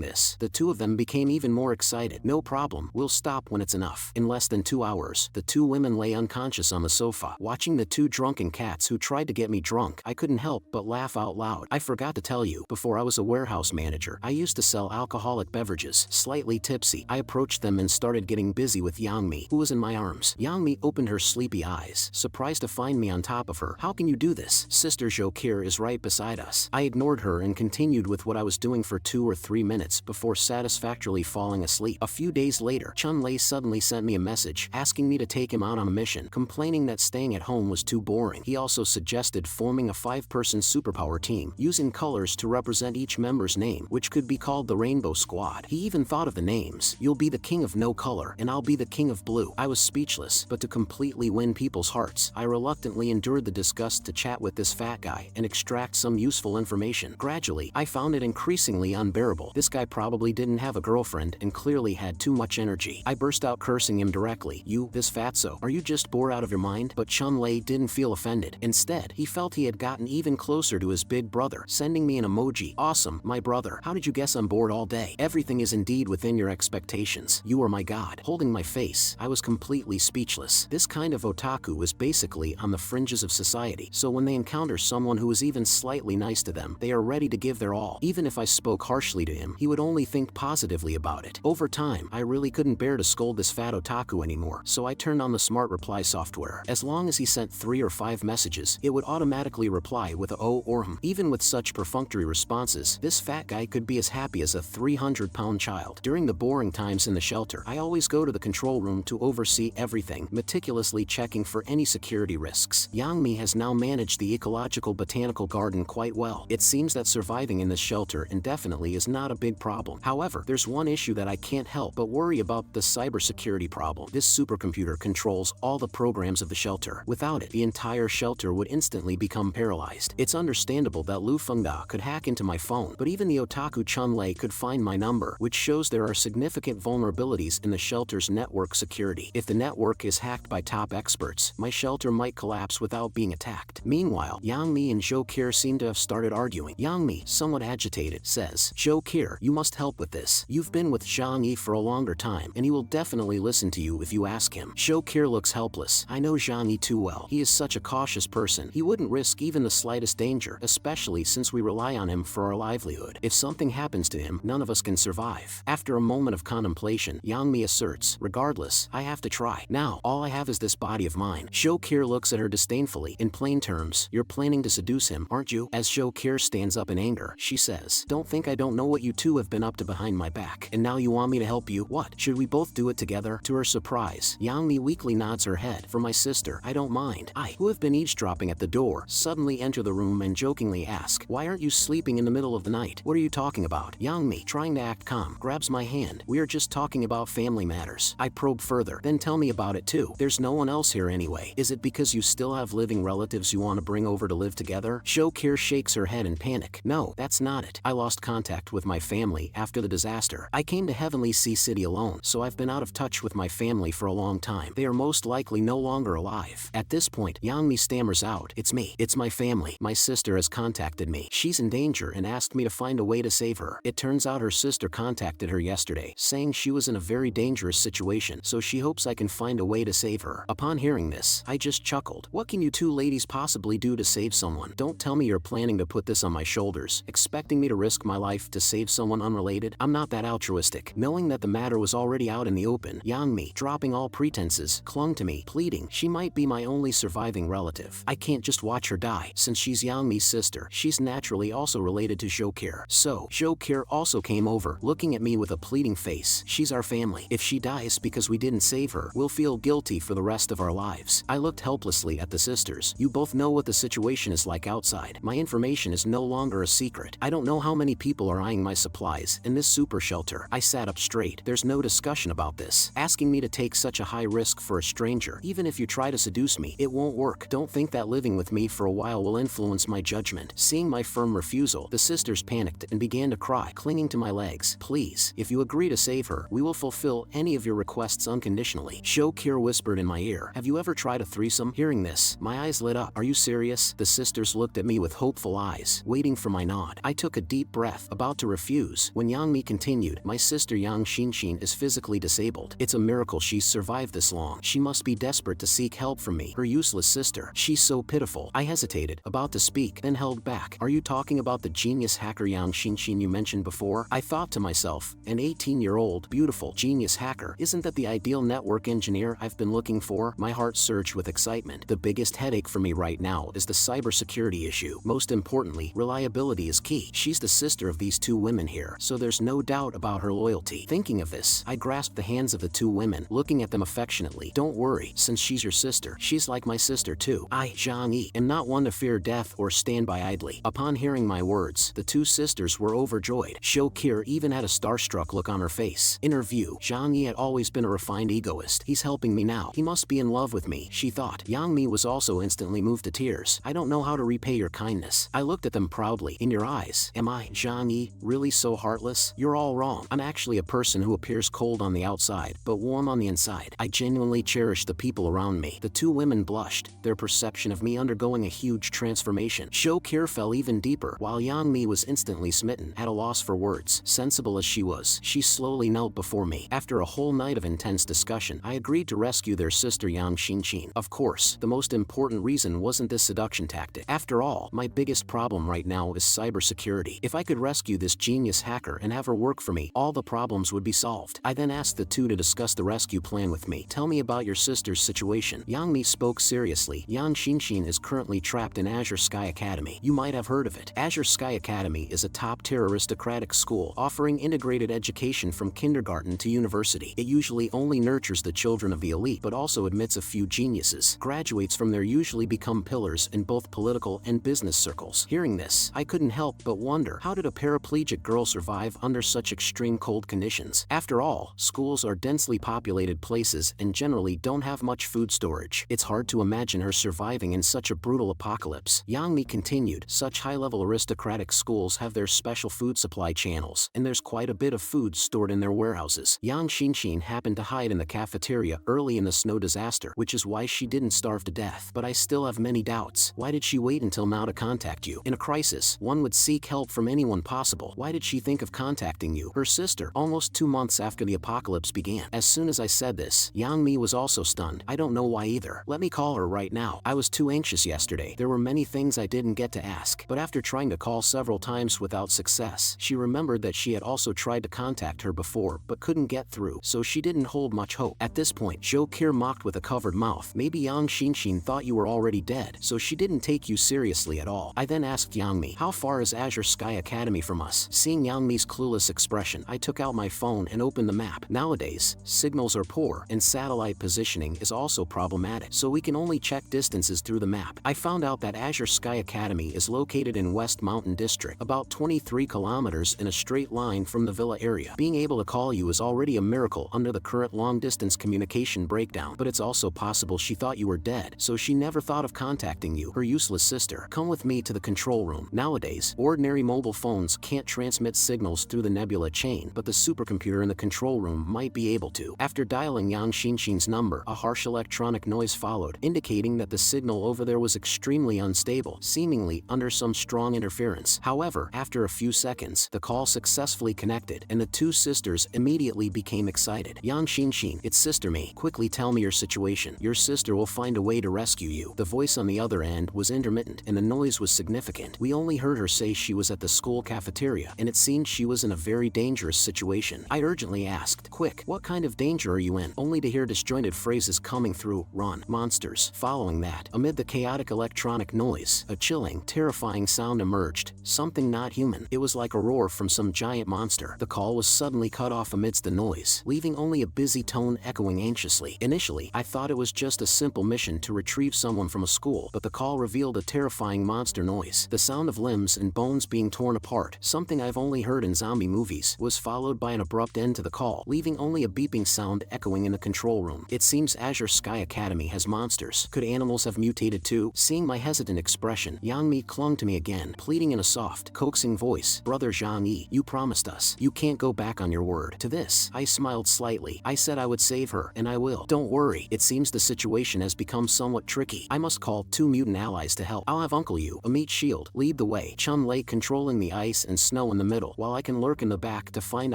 this, the two of them became even more excited. "No problem, we'll stop when it's enough." In less than 2 hours, the two women lay unconscious on the sofa. Watching the two drunken cats who tried to get me drunk, I couldn't help but laugh out loud. I forgot to tell you, before I was a warehouse manager, I used to sell alcoholic beverages. Slightly tipsy, I approached them and started getting busy with Yang Mi, who was in my arms. Yang Mi opened her sleepy eyes, surprised to find me on top of her. "How can you do this? Sister Shou Kir is right beside us." I ignored her and continued with what I was doing for 2 or 3 minutes before satisfactorily falling asleep. A few days later, Chun-Lei suddenly sent me a message, asking me to take him out on a mission, complaining that staying at home was too boring. He also suggested forming a 5-person superpower team, using colors to represent each member's name, which could be called the Rainbow Squad. He even thought of the names. "You'll be the king of no color, and I'll be the king of blue." I was speechless, but to completely win people's hearts, I reluctantly endured the disgust to chat with this fat guy and extract some useful information. Gradually, I found it increasingly unbearable. This guy probably didn't have a girlfriend and clearly had too much energy. I burst out cursing him directly. "You, this fatso, are you just bored out of your mind?" But Chun-Lei didn't feel offended. Instead, he felt he had gotten even closer to his big brother, sending me an emoji. "Awesome, my brother. How did you guess I'm bored all day? Everything is indeed within your expectations. You are my god." Holding my face, I was completely speechless. This kind of otaku is basically on the fringes of society, so when they encounter someone who is even slightly nice to them, they are ready to give their all. Even if I spoke harshly to him, he would only think positively about it. Over time, I really couldn't bear to scold this fat otaku anymore, so I turned on the smart reply software. As long as he sent 3 or 5 messages, it would automatically reply with a "oh" or "hm." Even with such perfunctory responses, this fat guy could be as happy as a 300-pound child. During the boring times in the shelter, I always go to the control room to oversee everything, meticulously checking for any security risks. Yang Mi has now managed the ecological botanical garden quite well. It seems that surviving in this shelter indefinitely is not a big problem. However, there's one issue that I can't help but worry about: the cybersecurity problem. This supercomputer controls all the programs of the shelter. Without it, the entire shelter would instantly become paralyzed. It's understandable that Lu Fengda could hack into my phone, but even the otaku Chun-Lei could find my number, which shows there are significant vulnerabilities in the shelter's network security. If the network is hacked by top experts, my shelter might collapse without being attacked. Meanwhile, Yang Mi and Jo Kir seem to have started arguing. Yang Mi, somewhat agitated, says, Jo Kir, you must help with this. You've been with Zhang Yi for a longer time, and he will definitely listen to you if you ask him. Jo Kir looks helpless. I know Zhang Yi too well. He is such a cautious person. He wouldn't risk even the slightest danger, especially since we rely on him for our livelihood. If something happens to him, none of us can survive. After a moment of contemplation, Yang Mi asserts, regardless, I have to try. Now, all I have is this body of mine. Jo Kir looks at her disdainfully. In plain terms, you're planning to seduce him, aren't you? As Jo Kir stands up in anger, she says, don't think I don't know what you two have been up to behind my back. And now you want me to help you? What? Should we both do it together? To her surprise, Yang Mi weakly nods her head. For my sister, I don't mind. I, who have been eavesdropping at the door, suddenly enter the room and jokingly ask, why aren't you sleeping in the middle of the night? What are you talking about? Yang Mi, trying to act calm, grabs my hand. We are just talking about family matters. I probe further. Then tell me about it too. There's no one else here anyway. Is it because you still have living relatives you want to bring over to live together? Jo Kir shakes her head in panic. No, that's not it. I lost contact with my family after the disaster. I came to Heavenly Sea City alone, so I've been out of touch with my family for a long time. They are most likely no longer alive. At this point, Yang Mi stammers out, it's me. It's my family. My sister has contacted me. She's in danger and asked me to find a way to save her. It turns out her sister contacted her yesterday, saying she was in a very dangerous situation, so she hopes I can find a way to save her. Upon hearing this, I just chuckled. What can you two ladies possibly do to save someone? Don't tell me you're planning to put this on my shoulders, expecting me to risk my life to save someone unrelated. I'm not that altruistic. Knowing that the matter was already out in the open, Yang Mi, dropping all pretenses, clung to me, pleading she might be my only surviving relative. I can't just watch her die. Since she's Yang Mi's sister, she's naturally also related to Jo Kir. So, Jo Kir also came over, looking at me with a pleading face. She's our family. If she dies because we didn't save her, we'll feel guilty for the rest of our lives. I looked helplessly at the sisters. You both know what the situation is like outside. My information is no longer a secret. I don't know how many people are eyeing my supplies in this super shelter. I sat up straight. There's no discussion about this. Asking me to take such a high risk for a stranger, even if you try to seduce me, it won't work. Don't think that living with me for a while will influence my judgment. Seeing my firm refusal, the sisters panicked and began to cry, clinging to my legs. Please, if you agree to save her, we will fulfill any of your requests unconditionally. Jo Kir whispered in my ear, have you ever tried a threesome? Hearing this, my eyes lit up. Are you serious? The sisters looked at me with hopeful eyes, waiting for my nod. I took a deep breath, about to refuse, when Yang Mi continued, my sister Yang Xinshin is physically disabled. It's a miracle she's survived this long. She must be desperate to seek help from me, her useless sister. She's so pitiful. I hesitated, about to speak, then held back. Are you talking about the genius hacker Yang Xinshin you mentioned before? I thought to myself, an 18-year-old, beautiful, genius hacker. Isn't that the ideal network engineer I've been looking for? My heart surged with excitement. The biggest headache for me right now is the cybersecurity issue. Most importantly, reliability is key. She's the sister of these two women here, so there's no doubt about her loyalty. Thinking of this, I grasped the hands of the two women, looking at them affectionately. Don't worry, since she's your sister, she's like my sister too. I, Zhang Yi, am not one to fear death or stand by idly. Upon hearing my words, the two sisters were overjoyed. Jo Kir even had a starstruck look on her face. In her view, Zhang Yi had always been a refined egoist. He's helping me now. He must be in love with me, she thought. Yang Mi was also instantly moved to tears. I don't know how to repay your kindness. I looked at them proudly. In your eyes, am I, Zhang Yi, really so heartless? You're all wrong. I'm actually a person who appears cold on the outside, but warm on the inside. I genuinely cherish the people around me. The two women blushed, their perception of me undergoing a huge transformation. Jo Kir fell even deeper, while Yang Mi was instantly smitten, at a loss for words. Sensible as she was, she slowly knelt before me. After a whole night of intense discussion, I agreed to rescue their sister Yang Xinshin. Of course, the most important reason wasn't this seduction tactic. After all, my biggest problem right now is cybersecurity. If I could rescue this genius hacker and have her work for me, all the problems would be solved. I then asked the two to discuss the rescue plan with me. Tell me about your sister's situation. Yang Mi spoke seriously. Yang Xinshin is currently trapped in Azure Sky Academy. You might have heard of it. Azure Sky Academy is a top-tier aristocratic school offering integrated education from kindergarten to university. It usually only nurtures the children of the elite, but also admits a few geniuses. Graduates from there usually become pillars in both political and business circles. Hearing this, I couldn't help but wonder, how did a paraplegic girl survive under such extreme cold conditions? After all, schools are densely populated places and generally don't have much food storage. It's hard to imagine her surviving in such a brutal apocalypse. Yang Mi continued, such high-level aristocratic schools have their special food supply channels, and there's quite a bit of food stored in their warehouses. Yang Xinshin happened to hide in the cafeteria early in the snow disaster, which is why she didn't starve to death. But I still have many doubts. Why did she wait until now to contact you? In a crisis, one would seek help from anyone possible. Why did she think of contacting you, her sister, almost 2 months after the apocalypse began? As soon as I said this, Yang Mi was also stunned. I don't know why either. Let me call her right now. I was too anxious yesterday. There were many things I didn't get to ask. But after trying to call several times without success, she remembered that she had also tried to contact her before but couldn't get through, so she didn't hold much hope. At this point, Zhou Kir mocked with a covered mouth. Maybe Yang Xinshin thought you were already dead, so she didn't take you seriously at all. I then asked Yang Mi, how far is Azure Sky Academy from us? Seeing Yang Mi's clueless expression, I took out my phone and opened the map. Nowadays, signals are poor, and satellite positioning is also problematic, so we can only check distances through the map. I found out that Azure Sky Academy is located in West Mountain District, about 23 kilometers in a straight line from the villa area. Being able to call you is already a miracle under the current long-distance communication breakdown, but it's also possible she thought you were dead, so she never thought of contacting you, her useless sister. Come with me to the control room. Nowadays, ordinary mobile phones can't transmit signals through the nebula chain, but the supercomputer in the control room might be able to. After dialing Yang Xinshin's number, a harsh electronic noise followed, indicating that the signal over there was extremely unstable, seemingly under some strong interference. However, after a few seconds, the call successfully connected, and the two sisters immediately became excited. Yang Xinshin, it's Sister Mi. Quickly tell me your situation. Your sister will find a way to rescue you. The voice on the other end was intermittent, and the noise was significant. We only heard her say she was at the school cafeteria, and it seemed she was in a very dangerous situation. I urgently asked, quick, what kind of danger are you in? Only to hear disjointed phrases coming through, run, monsters. Following that, amid the chaotic electronic noise, a chilling, terrifying sound emerged, something not human. It was like a roar from some giant monster. The call was suddenly cut off amidst the noise, leaving only a busy tone echoing anxiously. Initially, I thought it was just a simple mission to retrieve someone from a school, but the call revealed a terrifying monster noise. The sound of limbs and bones being torn apart, something I've only heard in zombie movies, was followed by an abrupt end to the call, leaving only a beeping sound echoing in the control room. It seems Azure Sky Academy has monsters. Could animals have mutated too? Seeing my hesitant expression, Yang Mi clung to me again, pleading in a soft, coaxing voice, Brother Zhang Yi, you promised us. You can't go back on your word. To this, I smiled slightly. I said I would save her, and I will. Don't worry, it seems the situation has become somewhat tricky. I must call 2 mutant allies to help. I'll have Uncle Yu, a meat shield, lead the way, Chun Lei controlling the ice and snow in the middle, while I can lurk in the back to find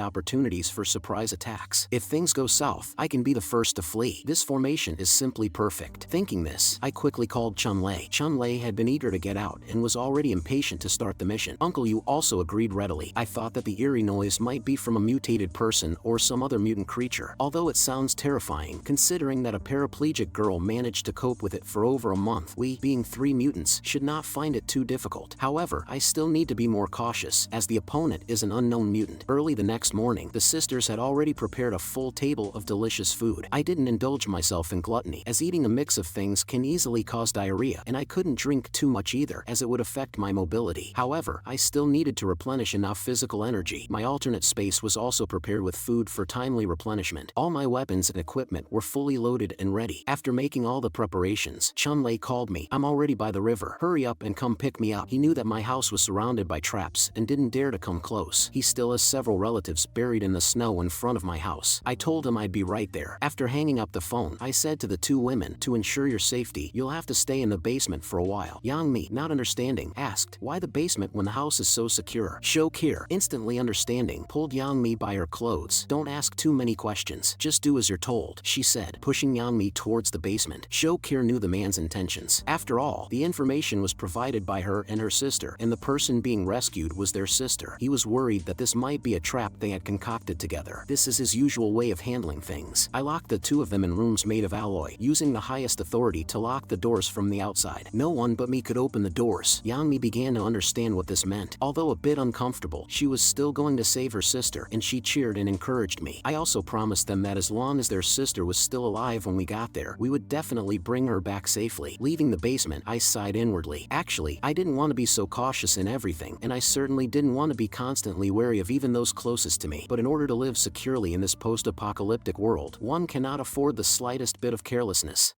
opportunities for surprise attacks. If things go south, I can be the first to flee. This formation is simply perfect. Thinking this, I quickly called Chun Lei. Chun Lei had been eager to get out and was already impatient to start the mission. Uncle Yu also agreed readily. I thought that the eerie noise might be from a mutated person or some other mutant creature, although it sounds terrifying, considering that a paraplegic girl managed to cope with it for over a month. We, being 3 mutants, should not find it too difficult. However, I still need to be more cautious, as the opponent is an unknown mutant. Early the next morning, the sisters had already prepared a full table of delicious food. I didn't indulge myself in gluttony, as eating a mix of things can easily cause diarrhea, and I couldn't drink too much either, as it would affect my mobility. However, I still needed to replenish enough physical energy. My alternate space was also prepared with food for timely replenishment. All my weapons and equipment were fully loaded and ready. After making all the preparations, Chun Lei called me. I'm already by the river. Hurry up and come pick me up. He knew that my house was surrounded by traps and didn't dare to come close. He still has several relatives buried in the snow in front of my house. I told him I'd be right there. After hanging up the phone, I said to the 2 women, to ensure your safety, you'll have to stay in the basement for a while. Yang Mi, not understanding, asked, why the basement when the house is so secure? Zhou Kir, instantly understanding, pulled Yang Mi by her clothes. Don't ask too many questions. Just do as you're told, she said, pushing Yang Mi towards the basement. Zhou Kir knew the man's intentions. After all, the information was provided by her and her sister, and the person being rescued was their sister. He was worried that this might be a trap they had concocted together. This is his usual way of handling things. I locked the 2 of them in rooms made of alloy, using the highest authority to lock the doors from the outside. No one but me could open the doors. Yang Mi began to understand what this meant. Although a bit uncomfortable, she was still going to save her sister, and she cheered and encouraged me. I also promised them that as long as their sister was still alive when we got there, we would definitely bring her back safely. Leaving the basement, I sighed inwardly. Actually, I didn't want to be so cautious in everything, and I certainly didn't want to be constantly wary of even those closest to me. But in order to live securely in this post-apocalyptic world, one cannot afford the slightest bit of carelessness.